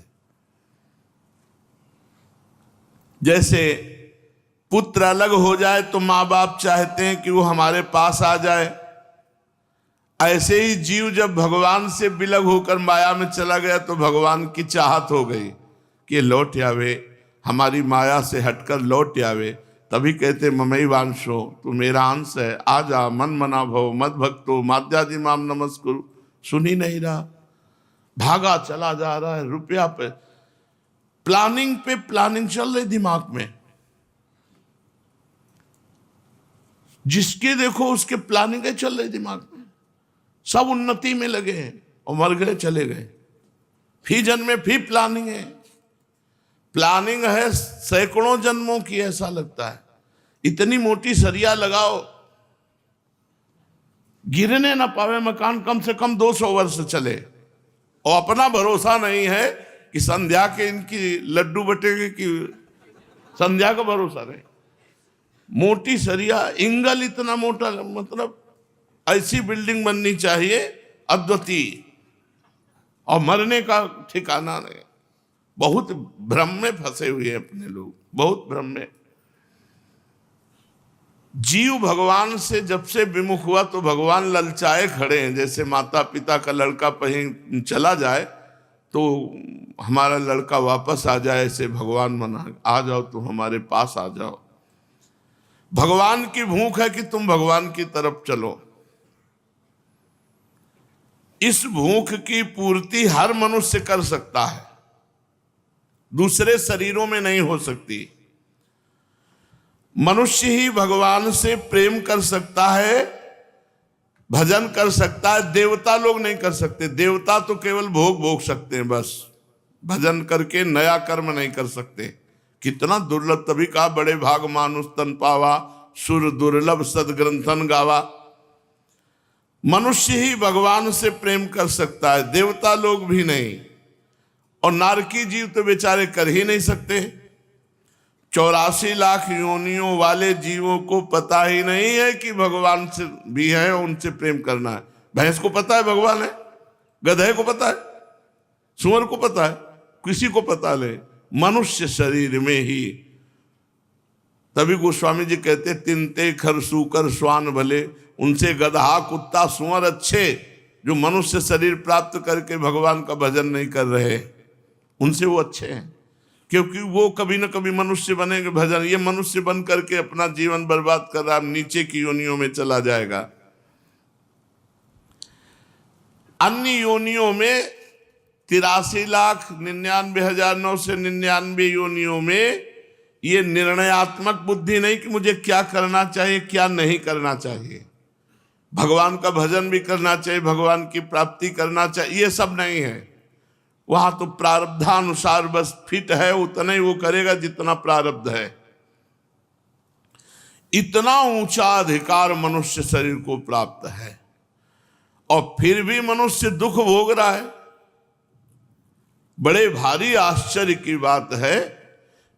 जैसे पुत्र अलग हो जाए तो माँ बाप चाहते हैं कि वो हमारे पास आ जाए, ऐसे ही जीव जब भगवान से विलग होकर माया में चला गया तो भगवान की चाहत हो गई कि लौट आवे, हमारी माया से हटकर लौट आवे। तभी कहते ममई वांशो, तू मेरा अंश है, आ जा, मन मना भव, मद भक्तो माध्यादि माम नमस्कुरु। सुन ही नहीं रहा, भागा चला जा रहा है। रुपया पे प्लानिंग चल रही दिमाग में, जिसके देखो उसके प्लानिंग चल रही दिमाग में। सब उन्नति में लगे हैं और मर गए, चले गए। फिर जन्म में फिर प्लानिंग है। प्लानिंग है सैकड़ों जन्मों की, ऐसा लगता है। इतनी मोटी सरिया लगाओ, गिरने ना पावे मकान, कम से कम 200 वर्ष चले। और अपना भरोसा नहीं है कि संध्या के इनकी लड्डू बटेंगे, कि संध्या का भरोसा नहीं। मोटी सरिया, इंगल इतना मोटा, मतलब ऐसी बिल्डिंग बननी चाहिए अद्वितीय, और मरने का ठिकाना नहीं। बहुत भ्रम में फंसे हुए हैं अपने लोग, बहुत भ्रम में। जीव भगवान से जब से विमुख हुआ तो भगवान ललचाए खड़े हैं। जैसे माता पिता का लड़का कहीं चला जाए तो हमारा लड़का वापस आ जाए, ऐसे भगवान मना, आ जाओ तुम हमारे पास आ जाओ। भगवान की भूख है कि तुम भगवान की तरफ चलो। इस भूख की पूर्ति हर मनुष्य कर सकता है, दूसरे शरीरों में नहीं हो सकती। मनुष्य ही भगवान से प्रेम कर सकता है, भजन कर सकता है। देवता लोग नहीं कर सकते। देवता तो केवल भोग भोग सकते हैं बस, भजन करके नया कर्म नहीं कर सकते। कितना दुर्लभ, तभी कहा बड़े भाग मानुष तन पावा, सुर दुर्लभ सदग्रंथन गावा। मनुष्य ही भगवान से प्रेम कर सकता है, देवता लोग भी नहीं। और नारकी जीव तो बेचारे कर ही नहीं सकते। 84 लाख योनियों वाले जीवों को पता ही नहीं है कि भगवान से भी है, उनसे प्रेम करना है। भैंस को पता है भगवान है, गधे को पता है, सुअर को पता है, किसी को पता नहीं, मनुष्य शरीर में ही। तभी गोस्वामी जी कहते तिनते खर सूकर श्वान भले, उनसे गधा कुत्ता सुअर अच्छे जो मनुष्य शरीर प्राप्त करके भगवान का भजन नहीं कर रहे, उनसे वो अच्छे हैं। क्योंकि वो कभी न कभी मनुष्य बनेंगे भजन, ये मनुष्य बन करके अपना जीवन बर्बाद कर रहा, नीचे की योनियों में चला जाएगा। अन्य योनियों में 83,99,999 योनियों में ये निर्णयात्मक बुद्धि नहीं कि मुझे क्या करना चाहिए क्या नहीं करना चाहिए, भगवान का भजन भी करना चाहिए, भगवान की प्राप्ति करना चाहिए, ये सब नहीं है। वहां तो प्रारब्धानुसार बस फिट है उतना ही वो करेगा जितना प्रारब्ध है। इतना ऊंचा अधिकार मनुष्य शरीर को प्राप्त है और फिर भी मनुष्य दुख भोग रहा है। बड़े भारी आश्चर्य की बात है,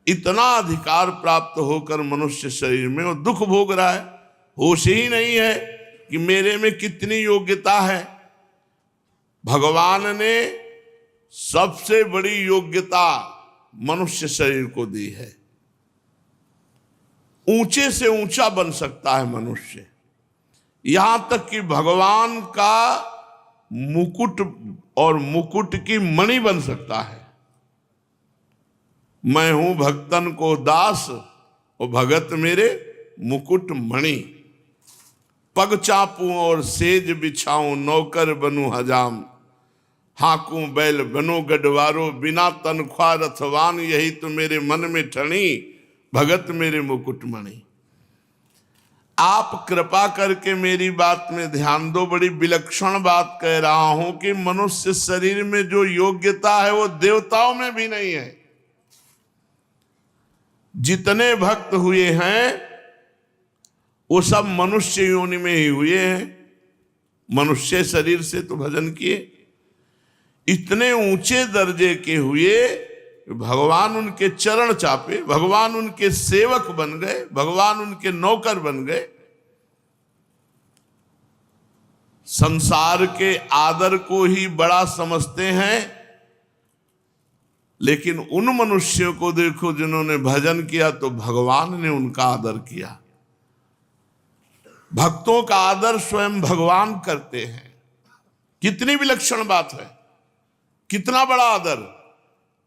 इतना अधिकार प्राप्त होकर मनुष्य शरीर में वो दुख भोग रहा है। होश ही नहीं है कि मेरे में कितनी योग्यता है। भगवान ने सबसे बड़ी योग्यता मनुष्य शरीर को दी है। ऊंचे से ऊंचा बन सकता है मनुष्य, यहां तक कि भगवान का मुकुट और मुकुट की मणि बन सकता है। मैं हूं भक्तन को दास और भगत मेरे मुकुट मणि। पग चापूं और सेज बिछाऊं नौकर बनूं हजाम। हाकूं बैल बनो गढ़वारो बिना तनख्वाह रथवान। यही तो मेरे मन में ठनी भगत मेरे मुकुट मणि। आप कृपा करके मेरी बात में ध्यान दो। बड़ी विलक्षण बात कह रहा हूं कि मनुष्य शरीर में जो योग्यता है वो देवताओं में भी नहीं है। जितने भक्त हुए हैं वो सब मनुष्य योनि में ही हुए हैं। मनुष्य शरीर से तो भजन किए, इतने ऊंचे दर्जे के हुए, भगवान उनके चरण चापे, भगवान उनके सेवक बन गए, भगवान उनके नौकर बन गए। संसार के आदर को ही बड़ा समझते हैं, लेकिन उन मनुष्यों को देखो जिन्होंने भजन किया तो भगवान ने उनका आदर किया। भक्तों का आदर स्वयं भगवान करते हैं। कितनी विलक्षण बात है, कितना बड़ा आदर।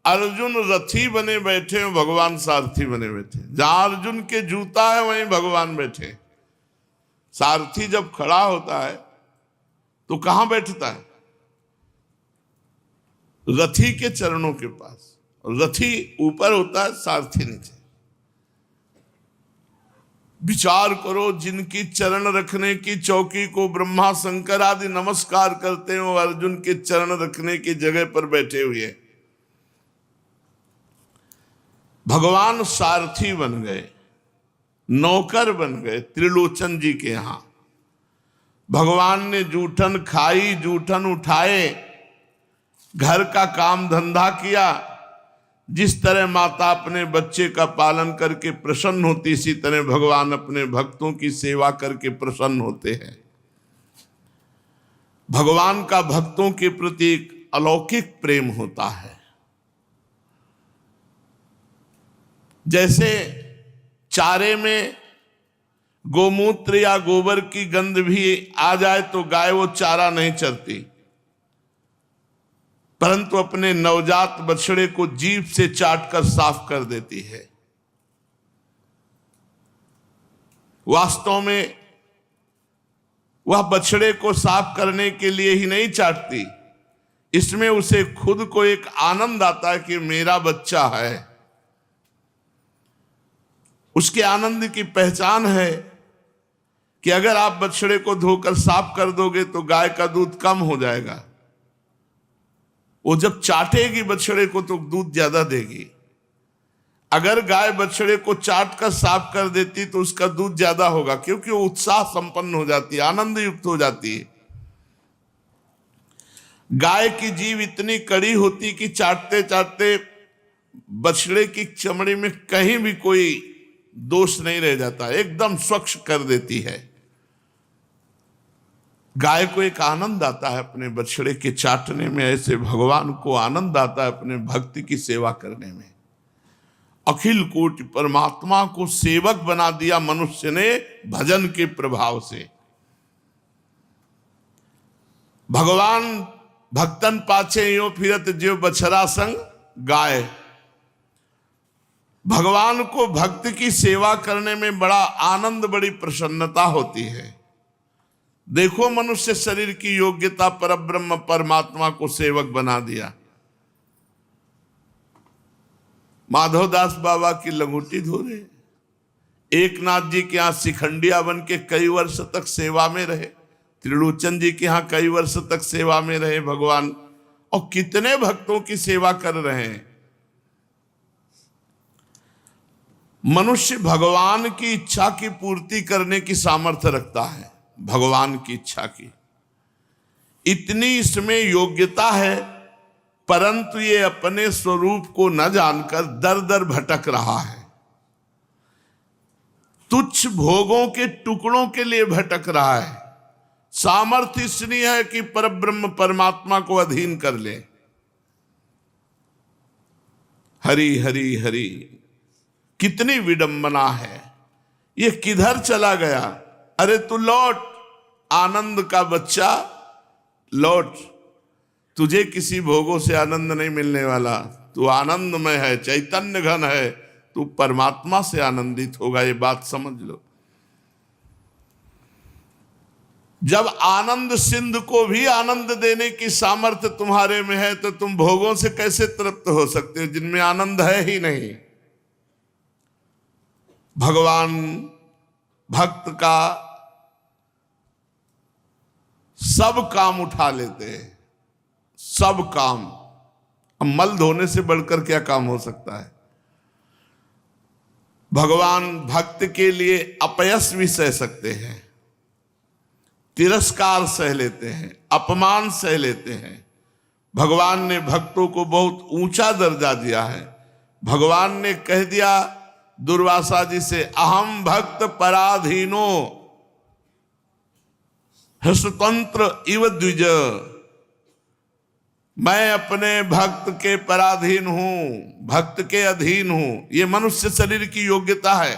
अर्जुन रथी बने बैठे, भगवान सारथी बने बैठे। जहां अर्जुन के जूता है वहीं भगवान बैठे। सारथी जब खड़ा होता है तो कहां बैठता है? रथी के चरणों के पास। रथी ऊपर होता है, सारथी नीचे। विचार करो, जिनकी चरण रखने की चौकी को ब्रह्मा शंकर आदि नमस्कार करते हो, अर्जुन के चरण रखने की जगह पर बैठे हुए। भगवान सारथी बन गए, नौकर बन गए त्रिलोचन जी के यहां। भगवान ने जूठन खाई, जूठन उठाए, घर का काम धंधा किया। जिस तरह माता अपने बच्चे का पालन करके प्रसन्न होती, इसी तरह भगवान अपने भक्तों की सेवा करके प्रसन्न होते हैं। भगवान का भक्तों के प्रति एक अलौकिक प्रेम होता है। जैसे चारे में गोमूत्र या गोबर की गंध भी आ जाए तो गाय वो चारा नहीं चरती, परंतु अपने नवजात बछड़े को जीभ से चाटकर साफ कर देती है। वास्तव में वह बछड़े को साफ करने के लिए ही नहीं चाटती, इसमें उसे खुद को एक आनंद आता है कि मेरा बच्चा है। उसके आनंद की पहचान है कि अगर आप बछड़े को धोकर साफ कर दोगे तो गाय का दूध कम हो जाएगा। वो जब चाटेगी बछड़े को तो दूध ज्यादा देगी। अगर गाय बछड़े को चाट कर साफ कर देती तो उसका दूध ज्यादा होगा, क्योंकि वो उत्साह संपन्न हो जाती है, आनंद युक्त हो जाती है। गाय की जीभ इतनी कड़ी होती कि चाटते चाटते बछड़े की चमड़ी में कहीं भी कोई दोष नहीं रह जाता, एकदम स्वच्छ कर देती है। गाय को एक आनंद आता है अपने बछड़े के चाटने में, ऐसे भगवान को आनंद आता है अपने भक्ति की सेवा करने में। अखिल कोटि परमात्मा को सेवक बना दिया मनुष्य ने भजन के प्रभाव से। भगवान भक्तन पाछे यो फिरत जो बछड़ा संग गाय। भगवान को भक्त की सेवा करने में बड़ा आनंद, बड़ी प्रसन्नता होती है। देखो मनुष्य शरीर की योग्यता, परब्रह्म परमात्मा को सेवक बना दिया। माधवदास बाबा की लंगोटी धो रहे, एकनाथ जी के यहां शिखंडिया बन के कई वर्ष तक सेवा में रहे, त्रिलोचन जी के यहां कई वर्ष तक सेवा में रहे भगवान, और कितने भक्तों की सेवा कर रहे हैं। मनुष्य भगवान की इच्छा की पूर्ति करने की सामर्थ्य रखता है, भगवान की इच्छा की इतनी इसमें योग्यता है, परंतु ये अपने स्वरूप को न जानकर दर दर भटक रहा है। तुच्छ भोगों के टुकड़ों के लिए भटक रहा है। सामर्थ्य इसलिए है कि परब्रह्म परमात्मा को अधीन कर ले। हरि हरि हरि, कितनी विडंबना है। ये किधर चला गया? अरे तू लौट, आनंद का बच्चा लौट। तुझे किसी भोगों से आनंद नहीं मिलने वाला, तू आनंदमय है, चैतन्य घन है, तू परमात्मा से आनंदित होगा। ये बात समझ लो। जब आनंद सिंधु को भी आनंद देने की सामर्थ्य तुम्हारे में है, तो तुम भोगों से कैसे तृप्त हो सकते हो जिनमें आनंद है ही नहीं। भगवान भक्त का सब काम उठा लेते हैं, सब काम। अब मल धोने से बढ़कर क्या काम हो सकता है। भगवान भक्त के लिए अपयश भी सह सकते हैं, तिरस्कार सह लेते हैं, अपमान सह लेते हैं। भगवान ने भक्तों को बहुत ऊंचा दर्जा दिया है। भगवान ने कह दिया दुर्वासा जी से, अहम भक्त पराधीनो स्वतंत्र इव द्विज। मैं अपने भक्त के पराधीन हूं, भक्त के अधीन हूं। यह मनुष्य शरीर की योग्यता है।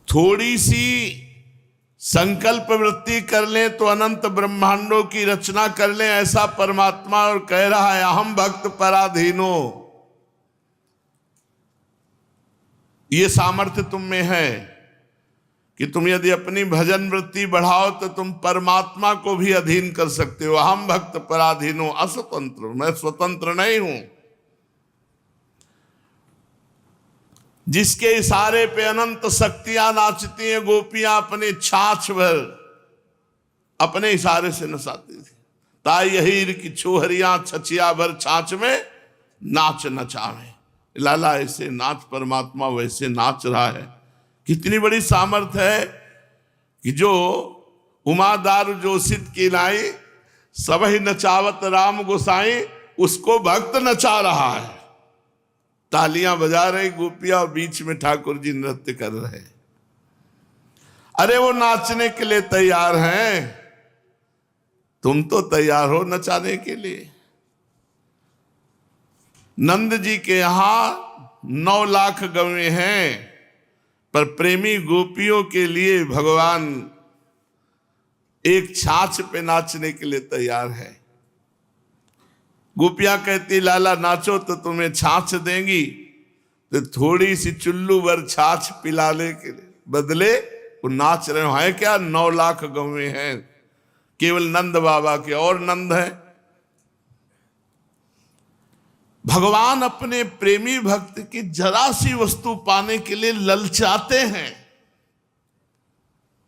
थोड़ी सी संकल्प वृत्ति कर लें तो अनंत ब्रह्मांडों की रचना कर लें, ऐसा परमात्मा और कह रहा है अहम भक्त पराधीनो। ये सामर्थ्य तुम में है कि तुम यदि अपनी भजन वृत्ति बढ़ाओ तो तुम परमात्मा को भी अधीन कर सकते हो। अहम भक्त पराधीनो अस्वतंत्र, मैं स्वतंत्र नहीं हूं। जिसके इशारे पे अनंत शक्तियां नाचती हैं, गोपियां अपने छाछ भर अपने इशारे से नचाती थी। ताई हीर की छोहरियां छचिया भर छाछ में नाच नचावे। लाला ऐसे नाच, परमात्मा वैसे नाच रहा है। कितनी बड़ी सामर्थ्य है कि जो उमादार जोशित की लाई, सबही नचावत राम गोसाई, उसको भक्त नचा रहा है। तालियां बजा रही गोपियां और बीच में ठाकुर जी नृत्य कर रहे। अरे वो नाचने के लिए तैयार हैं, तुम तो तैयार हो नचाने के लिए। नंद जी के यहां 9 लाख गवें हैं, पर प्रेमी गोपियों के लिए भगवान एक छाछ पे नाचने के लिए तैयार है। गोपियां कहती लाला नाचो तो तुम्हें छाछ देंगी, तो थोड़ी सी चुल्लू भर छाछ पिलाने के लिए बदले वो नाच रहे हैं। क्या 9 लाख गवें हैं केवल नंद बाबा के, और नंद है। भगवान अपने प्रेमी भक्त की जरा सी वस्तु पाने के लिए ललचाते हैं।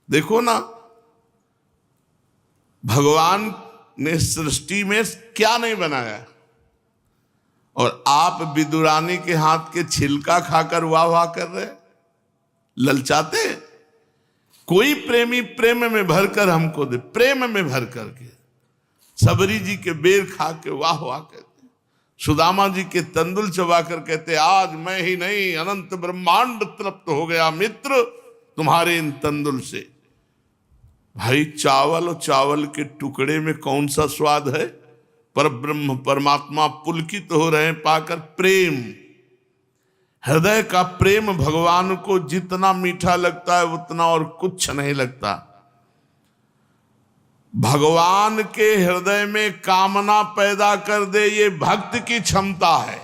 देखो ना, भगवान ने सृष्टि में क्या नहीं बनाया, और आप विदुरानी के हाथ के छिलका खाकर वाह वाह कर रहे, ललचाते। कोई प्रेमी प्रेम में भरकर हमको दे, प्रेम में भर करके। सबरी जी के बेर खा के वाह वाह कहते, सुदामा जी के तंदुल चबाकर कहते आज मैं ही नहीं अनंत ब्रह्मांड तृप्त हो गया मित्र तुम्हारे इन तंदुल से। भाई चावल और चावल के टुकड़े में कौन सा स्वाद है। पर ब्रह्म परमात्मा पुलकित हो रहे हैं पाकर प्रेम। हृदय का प्रेम भगवान को जितना मीठा लगता है उतना और कुछ नहीं लगता। भगवान के हृदय में कामना पैदा कर दे, ये भक्त की क्षमता है।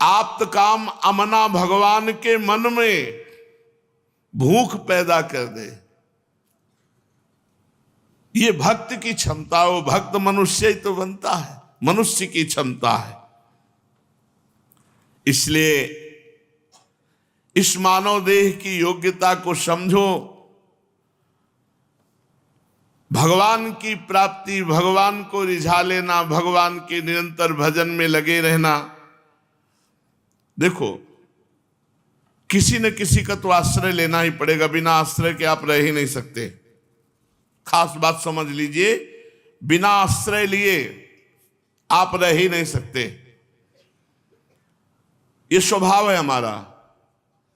आप्त काम अमना भगवान के मन में भूख पैदा कर दे, ये भक्त की क्षमता। वो भक्त मनुष्य ही तो बनता है, मनुष्य की क्षमता है। इसलिए इस मानव देह की योग्यता को समझो। भगवान की प्राप्ति, भगवान को रिझा लेना, भगवान के निरंतर भजन में लगे रहना। देखो, किसी न किसी का तो आश्रय लेना ही पड़ेगा, बिना आश्रय के आप रह ही नहीं सकते। खास बात समझ लीजिए, बिना आश्रय लिए आप रह ही नहीं सकते। ये स्वभाव है हमारा।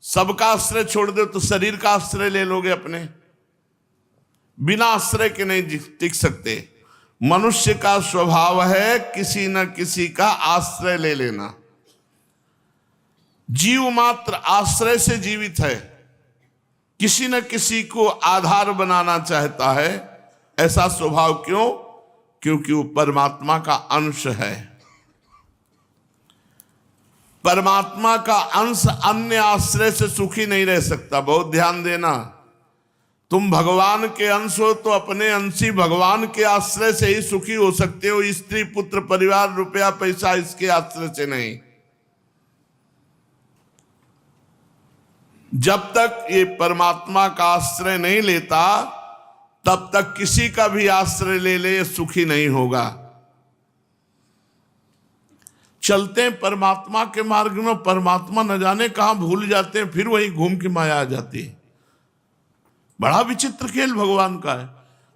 सबका आश्रय छोड़ दो तो शरीर का आश्रय ले लोगे अपने, बिना आश्रय के नहीं टिक सकते। मनुष्य का स्वभाव है किसी न किसी का आश्रय ले लेना। जीव मात्र आश्रय से जीवित है, किसी न किसी को आधार बनाना चाहता है। ऐसा स्वभाव क्यों? क्योंकि वो परमात्मा का अंश है। परमात्मा का अंश अन्य आश्रय से सुखी नहीं रह सकता। बहुत ध्यान देना, तुम भगवान के अंश हो तो अपने अंशी भगवान के आश्रय से ही सुखी हो सकते हो। स्त्री पुत्र परिवार रुपया पैसा इसके आश्रय से नहीं। जब तक ये परमात्मा का आश्रय नहीं लेता तब तक किसी का भी आश्रय ले ले सुखी नहीं होगा। चलते हैं परमात्मा के मार्ग में, परमात्मा न जाने कहां भूल जाते हैं, फिर वही घूम के माया आ जाती है। बड़ा विचित्र खेल भगवान का है।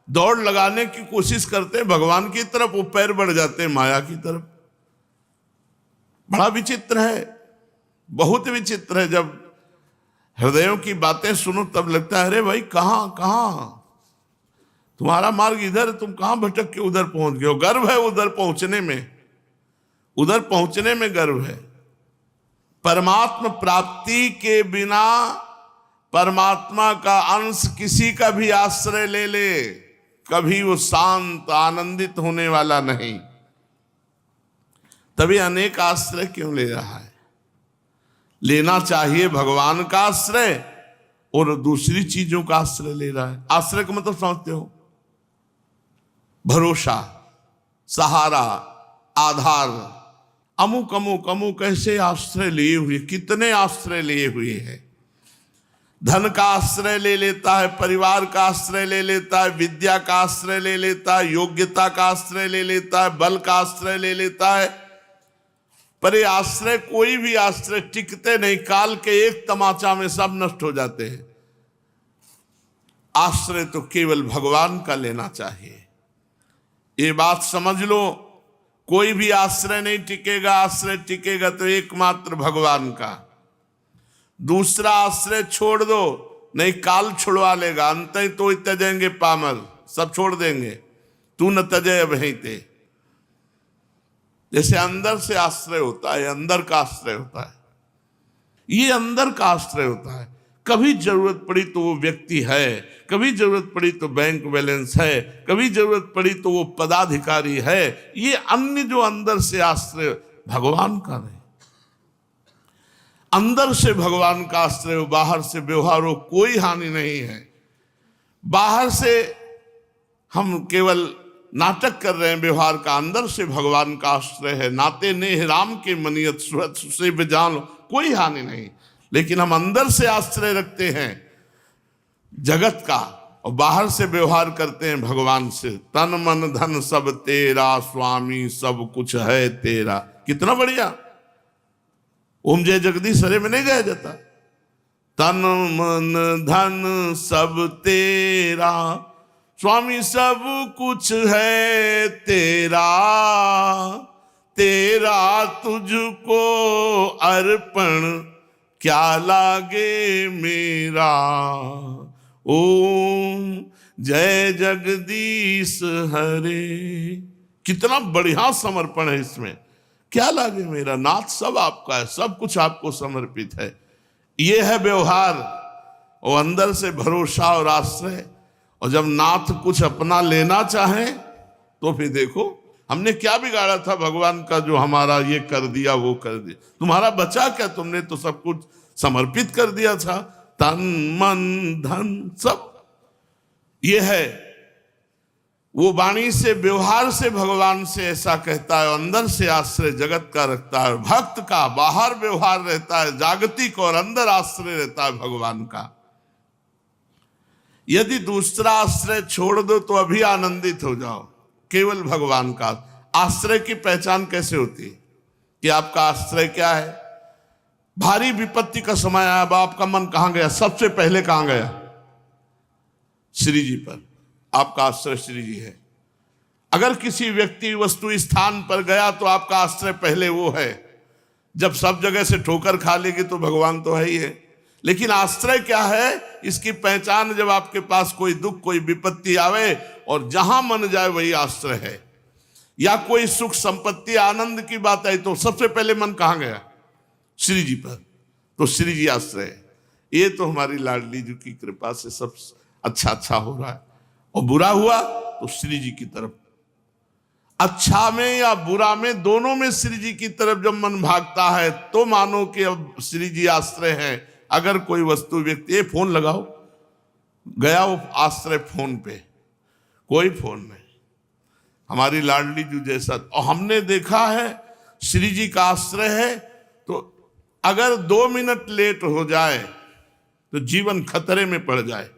दौड़ लगाने की कोशिश करते हैं भगवान की तरफ, वो पैर बढ़ जाते हैं माया की तरफ। बड़ा विचित्र है, बहुत विचित्र है। जब हृदयों की बातें सुनो तब लगता है अरे भाई कहां कहां तुम्हारा मार्ग इधर, तुम कहां भटक के उधर पहुंच गए हो। गर्व है उधर पहुंचने में, उधर पहुंचने में गर्व है। परमात्मा प्राप्ति के बिना परमात्मा का अंश किसी का भी आश्रय ले ले, कभी वो शांत आनंदित होने वाला नहीं। तभी अनेक आश्रय क्यों ले रहा है? लेना चाहिए भगवान का आश्रय और दूसरी चीजों का आश्रय ले रहा है। आश्रय का मतलब समझते हो? भरोसा, सहारा, आधार। अमुक अमुक अमुक ऐसे आश्रय लिए हुए, कितने आश्रय लिए हुए हैं। धन का आश्रय ले लेता है, परिवार का आश्रय ले लेता है, विद्या का आश्रय ले लेता है, योग्यता का आश्रय ले लेता है, बल का आश्रय ले लेता है। पर ये आश्रय, कोई भी आश्रय टिकते नहीं, काल के एक तमाचा में सब नष्ट हो जाते हैं। आश्रय तो केवल भगवान का लेना चाहिए, ये बात समझ लो। कोई भी आश्रय नहीं टिकेगा, आश्रय टिकेगा तो एकमात्र भगवान का। दूसरा आश्रय छोड़ दो, नहीं काल छुड़वा लेगा। अंत तो त्यजेंगे पामर, सब छोड़ देंगे, तू न तजय भयते। जैसे अंदर से आश्रय होता है, अंदर का आश्रय होता है, ये अंदर का आश्रय होता है। कभी जरूरत पड़ी तो वो व्यक्ति है, कभी जरूरत पड़ी तो बैंक बैलेंस है, कभी जरूरत पड़ी तो वो पदाधिकारी है। ये अन्य जो अंदर से आश्रय भगवान का नहीं। अंदर से भगवान का आश्रय हो, बाहर से व्यवहार हो, कोई हानि नहीं है। बाहर से हम केवल नाटक कर रहे हैं व्यवहार का, अंदर से भगवान का आश्रय है। नाते नेह राम के मनियत से बेजान लो, कोई हानि नहीं। लेकिन हम अंदर से आश्रय रखते हैं जगत का और बाहर से व्यवहार करते हैं भगवान से। तन मन धन सब तेरा स्वामी, सब कुछ है तेरा। कितना बढ़िया, ओम जय जगदीश हरे में नहीं गाया जाता? तन मन धन सब तेरा स्वामी, सब कुछ है तेरा, तेरा तुझको अर्पण क्या लागे मेरा। ओम जय जगदीश हरे। कितना बढ़िया समर्पण है इसमें। क्या लागे मेरा, नाथ सब आपका है, सब कुछ आपको समर्पित है। ये है व्यवहार और अंदर से भरोसा और आश्रय। और जब नाथ कुछ अपना लेना चाहे तो फिर देखो हमने क्या बिगाड़ा था भगवान का, जो हमारा ये कर दिया वो कर दिया। तुम्हारा बचा क्या, तुमने तो सब कुछ समर्पित कर दिया था। तन मन धन सब ये है। वो वाणी से व्यवहार से भगवान से ऐसा कहता है, अंदर से आश्रय जगत का रखता है। भक्त का बाहर व्यवहार रहता है जागतिक और अंदर आश्रय रहता है भगवान का। यदि दूसरा आश्रय छोड़ दो तो अभी आनंदित हो जाओ, केवल भगवान का आश्रय की पहचान कैसे होती है कि आपका आश्रय क्या है। भारी विपत्ति का समय आया, अब आपका मन कहां गया? सबसे पहले कहां गया? श्री जी पर। आपका आश्रय श्री जी है। अगर किसी व्यक्ति वस्तु स्थान पर गया तो आपका आश्रय पहले वो है। जब सब जगह से ठोकर खा लेगी तो भगवान तो है ही है। लेकिन आश्रय क्या है, इसकी पहचान जब आपके पास कोई दुख कोई विपत्ति आवे और जहां मन जाए वही आश्रय है। या कोई सुख संपत्ति आनंद की बात आई तो सबसे पहले मन कहां गया? श्री जी पर। तो श्री जी आश्रय है। ये तो हमारी लाडली जी की कृपा से सब अच्छा अच्छा हो रहा है, और बुरा हुआ तो श्री जी की तरफ अच्छा में या बुरा में, दोनों में श्री जी की तरफ जब मन भागता है तो मानो कि अब श्री जी आश्रय है। अगर कोई वस्तु व्यक्ति, ये फोन लगाओ, गया वो आश्रय फोन पे, कोई फोन नहीं, हमारी लाडली जी जैसा। और हमने देखा है श्री जी का आश्रय है तो अगर 2 मिनट लेट हो जाए तो जीवन खतरे में पड़ जाए।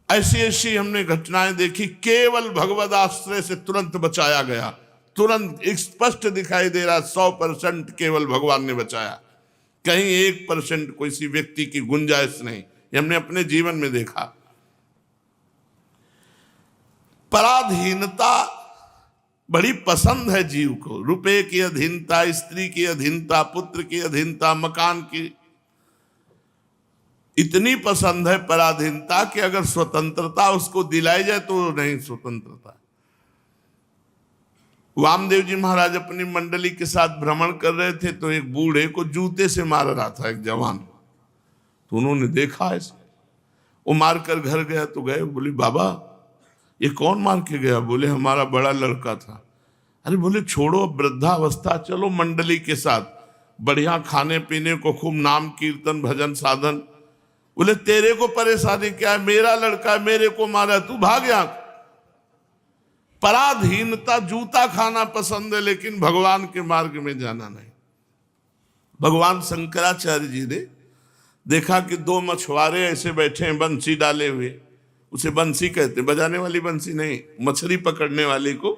ऐसी ऐसी हमने घटनाएं देखी, केवल भगवद आश्रय से तुरंत बचाया गया, तुरंत स्पष्ट दिखाई दे रहा 100% केवल भगवान ने बचाया, कहीं 1% कोई सी व्यक्ति की गुंजाइश नहीं। ये हमने अपने जीवन में देखा। पराधीनता बड़ी पसंद है जीव को, रुपए की अधीनता, स्त्री की अधीनता, पुत्र की अधीनता, मकान की, इतनी पसंद है पराधीनता कि अगर स्वतंत्रता उसको दिलाई जाए तो नहीं स्वतंत्रता। वामदेव जी महाराज अपनी मंडली के साथ भ्रमण कर रहे थे तो एक बूढ़े को जूते से मार रहा था एक जवान, तो उन्होंने देखा ऐसे, वो मार कर घर गया तो गए, बोले बाबा ये कौन मार के गया? बोले हमारा बड़ा लड़का था। अरे बोले छोड़ो वृद्धावस्था, चलो मंडली के साथ बढ़िया खाने पीने को, खूब नाम कीर्तन भजन साधन। बोले तेरे को परेशानी क्या है, मेरा लड़का है, मेरे को मारा, तू भाग यहां। पराधीनता, जूता खाना पसंद है लेकिन भगवान के मार्ग में जाना नहीं। भगवान शंकराचार्य जी ने देखा कि 2 मछुआरे ऐसे बैठे हैं बंसी डाले हुए, उसे बंसी कहते, बजाने वाली बंसी नहीं, मछली पकड़ने वाली को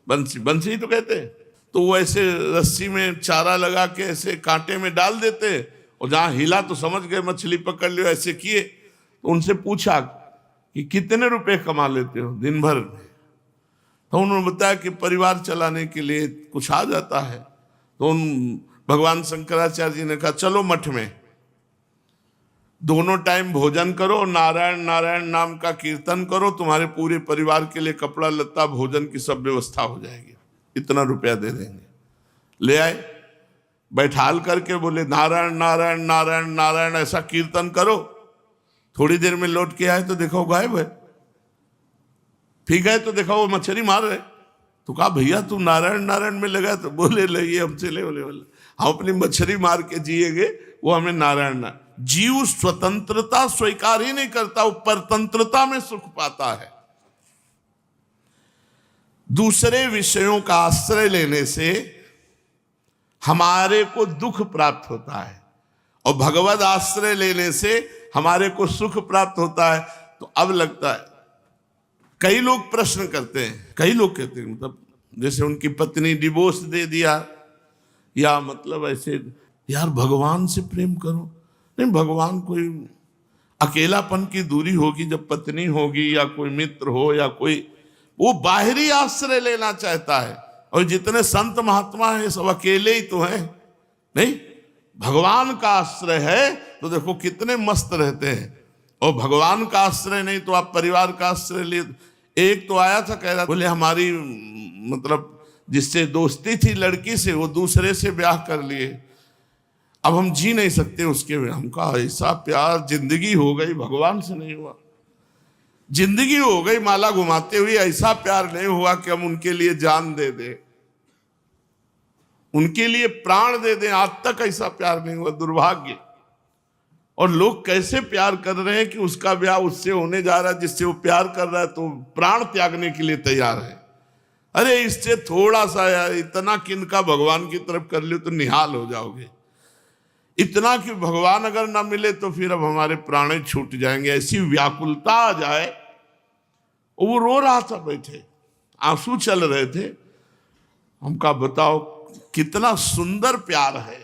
बंसी, बंसी ही तो कहते हैं। तो वो ऐसे रस्सी में चारा लगा के ऐसे कांटे में डाल देते, और जहां हिला तो समझ गए मछली पकड़ लियो, ऐसे किए। तो उनसे पूछा कि कितने रुपए कमा लेते हो दिन भर में? तो उन्होंने बताया कि परिवार चलाने के लिए कुछ आ जाता है। तो भगवान शंकराचार्य जी ने कहा चलो मठ में, दोनों टाइम भोजन करो, नारायण नारायण नाम का कीर्तन करो, तुम्हारे पूरे परिवार के लिए कपड़ा लत्ता भोजन की सब व्यवस्था हो जाएगी, इतना रुपया दे देंगे। ले आए, बैठाल करके बोले नारायण नारायण नारायण नारायण ऐसा कीर्तन करो। थोड़ी देर में लौट के आए तो देखो गायब है। फिर गए तो देखा वो मछली मार रहे। तो कहा भैया तू नारायण नारायण में लगा? तो बोले ले ये हमसे ले, बोले हम अपनी मछली मार के जिएंगे, वो हमें नारायण ना। जीव स्वतंत्रता स्वीकार ही नहीं करता, वो परतंत्रता में सुख पाता है। दूसरे विषयों का आश्रय लेने से हमारे को दुख प्राप्त होता है और भगवद आश्रय लेने से हमारे को सुख प्राप्त होता है। तो अब लगता है, कई लोग प्रश्न करते हैं, कई लोग कहते हैं मतलब जैसे उनकी पत्नी डिवोर्स दे दिया, या मतलब ऐसे यार भगवान से प्रेम करो। नहीं, भगवान कोई अकेलापन की दूरी होगी जब पत्नी होगी या कोई मित्र हो या कोई, वो बाहरी आश्रय लेना चाहता है। और जितने संत महात्मा हैं सब अकेले ही तो हैं। नहीं, भगवान का आश्रय है तो देखो कितने मस्त रहते हैं, और भगवान का आश्रय नहीं तो आप परिवार का आश्रय ले। एक तो आया था कह रहा, बोले हमारी मतलब जिससे दोस्ती थी लड़की से, वो दूसरे से ब्याह कर लिए, अब हम जी नहीं सकते उसके। हम कहा ऐसा प्यार जिंदगी हो गई, भगवान से नहीं हुआ। जिंदगी हो गई माला घुमाते हुए, ऐसा प्यार नहीं हुआ कि हम उनके लिए जान दे दें, उनके लिए प्राण दे दें। आज तक ऐसा प्यार नहीं हुआ, दुर्भाग्य। और लोग कैसे प्यार कर रहे हैं कि उसका ब्याह उससे होने जा रहा है जिससे वो प्यार कर रहा है, तो प्राण त्यागने के लिए तैयार है। अरे इससे थोड़ा सा यार, इतना किनका भगवान की तरफ कर लो तो निहाल हो जाओगे। इतना कि भगवान अगर ना मिले तो फिर अब हमारे प्राण छूट जाएंगे, ऐसी व्याकुलता आ जाए। वो रो रहा था, बैठे आंसू चल रहे थे। हम कहा बताओ कितना सुंदर प्यार है,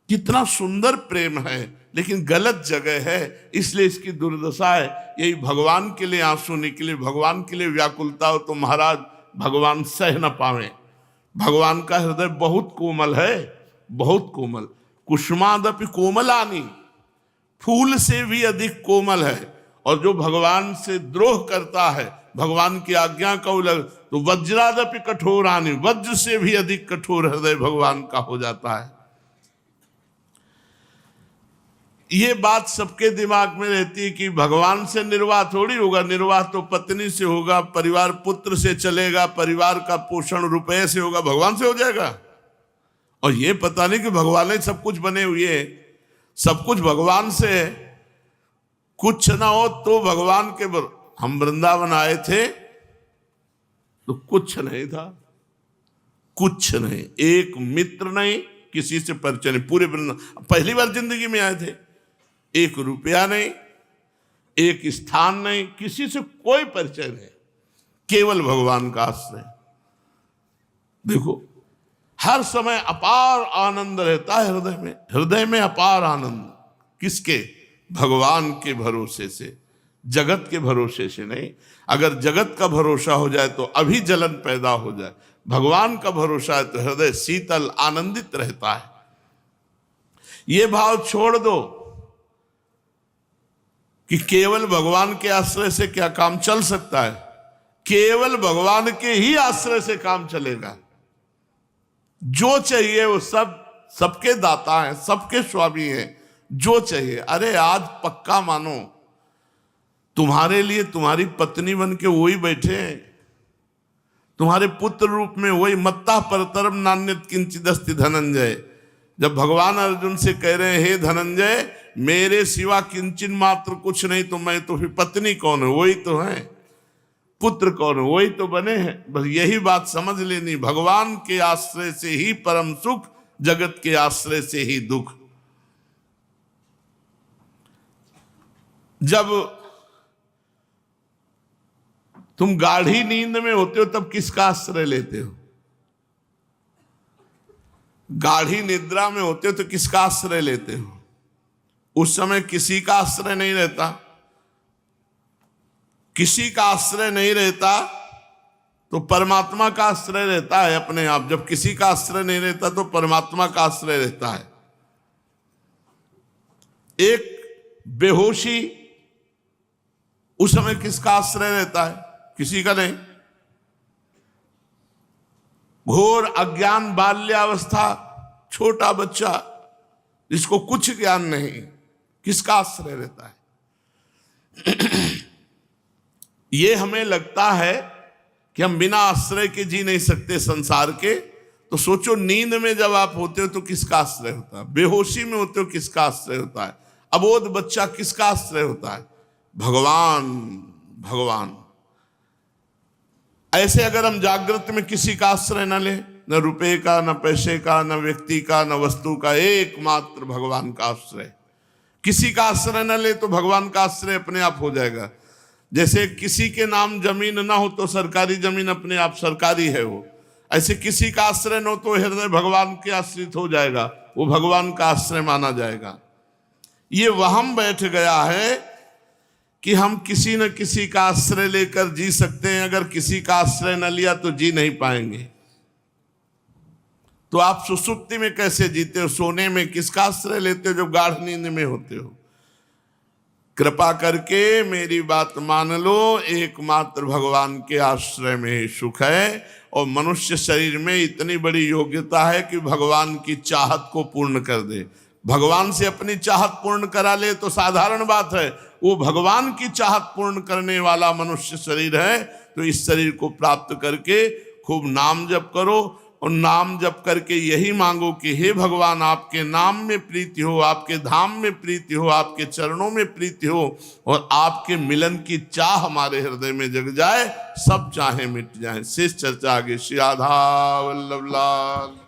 कितना सुंदर प्रेम है, लेकिन गलत जगह है, इसलिए इसकी दुर्दशा है। यही भगवान के लिए आंसू निकले, भगवान के लिए व्याकुलता हो तो महाराज भगवान सह न पावे। भगवान का हृदय बहुत कोमल है, बहुत कोमल। कुसुमादपि कोमलानी, फूल से भी अधिक कोमल है। और जो भगवान से द्रोह करता है, भगवान की आज्ञा का उल्लंघन, तो वज्रादपि कठोरानी, वज्र से भी अधिक कठोर हृदय भगवान का हो जाता है। ये बात सबके दिमाग में रहती है कि भगवान से निर्वाह थोड़ी होगा, निर्वाह तो पत्नी से होगा, परिवार पुत्र से चलेगा, परिवार का पोषण रुपए से होगा, भगवान से हो जाएगा। और ये पता नहीं कि भगवान ही सब कुछ बने हुए हैं, सब कुछ भगवान से है। कुछ ना हो तो भगवान के हम वृंदावन आए थे तो कुछ नहीं था, कुछ नहीं, एक मित्र नहीं, किसी से परिचय नहीं, पूरे वृंदावन पहली बार जिंदगी में आए थे, एक रुपया नहीं, एक स्थान नहीं, किसी से कोई परिचय नहीं, केवल भगवान का आश्रय। देखो हर समय अपार आनंद रहता है हृदय में, हृदय में अपार आनंद। किसके? भगवान के भरोसे से, जगत के भरोसे से नहीं। अगर जगत का भरोसा हो जाए तो अभी जलन पैदा हो जाए, भगवान का भरोसा है तो हृदय शीतल आनंदित रहता है। ये भाव छोड़ दो कि केवल भगवान के आश्रय से क्या काम चल सकता है। केवल भगवान के ही आश्रय से काम चलेगा। जो चाहिए वो सब सबके दाता हैं, सबके स्वामी हैं। जो चाहिए, अरे आज पक्का मानो तुम्हारे लिए तुम्हारी पत्नी बन के वही बैठे हैं, तुम्हारे पुत्र रूप में वही। मत्ता परतरम नान्यत किंचिदस्ति धनंजय। जब भगवान अर्जुन से कह रहे हैं हे धनंजय मेरे सिवा किंचन मात्र कुछ नहीं, तो मैं तो फिर पत्नी कौन है? वही तो है। पुत्र कौन है? वही तो बने हैं। बस यही बात समझ लेनी, भगवान के आश्रय से ही परम सुख, जगत के आश्रय से ही दुख। जब तुम गाढ़ी नींद में होते हो तब किसका आश्रय लेते हो? गाढ़ी निद्रा में होते हो तो किसका आश्रय लेते हो? उस समय किसी का आश्रय नहीं रहता, किसी का आश्रय नहीं रहता तो परमात्मा का आश्रय रहता है अपने आप। जब किसी का आश्रय नहीं रहता तो परमात्मा का आश्रय रहता है। एक बेहोशी, उस समय किसका आश्रय रहता है? किसी का नहीं। घोर अज्ञान बाल्यावस्था, छोटा बच्चा जिसको कुछ ज्ञान नहीं, किसका आश्रय रहता है? ये हमें लगता है कि हम बिना आश्रय के जी नहीं सकते संसार के। तो सोचो नींद में जब आप होते हो तो किसका आश्रय होता है? बेहोशी में होते हो किसका आश्रय होता है? अबोध बच्चा किसका आश्रय होता है? भगवान। भगवान। ऐसे अगर हम जागृत में किसी का आश्रय न ले, न रुपए का, न पैसे का, न व्यक्ति का, न वस्तु का, एकमात्र भगवान का आश्रय। किसी का आश्रय न ले तो भगवान का आश्रय अपने आप हो जाएगा। जैसे किसी के नाम जमीन ना हो तो सरकारी जमीन अपने आप सरकारी है वो, ऐसे किसी का आश्रय न हो तो हृदय भगवान के आश्रित हो जाएगा, वो भगवान का आश्रय माना जाएगा। ये वहम बैठ गया है कि हम किसी न किसी का आश्रय लेकर जी सकते हैं। अगर किसी का आश्रय न लिया तो जी नहीं पाएंगे। तो आप सुसुप्ति में कैसे जीते हो? सोने में किसका आश्रय लेते हो जब गाढ़ नींद में होते हो? कृपा करके मेरी बात मान लो, एकमात्र भगवान के आश्रय में ही सुख है। और मनुष्य शरीर में इतनी बड़ी योग्यता है कि भगवान की चाहत को पूर्ण कर दे। भगवान से अपनी चाहत पूर्ण करा ले तो साधारण बात है। वो भगवान की चाहत पूर्ण करने वाला मनुष्य शरीर है। तो इस शरीर को प्राप्त करके खूब नाम जप करो, और नाम जप करके यही मांगो कि हे भगवान आपके नाम में प्रीति हो, आपके धाम में प्रीति हो, आपके चरणों में प्रीति हो, और आपके मिलन की चाह हमारे हृदय में जग जाए, सब चाहे मिट जाए। शेष चर्चा आगे। श्री राधा वल्लभ लाल।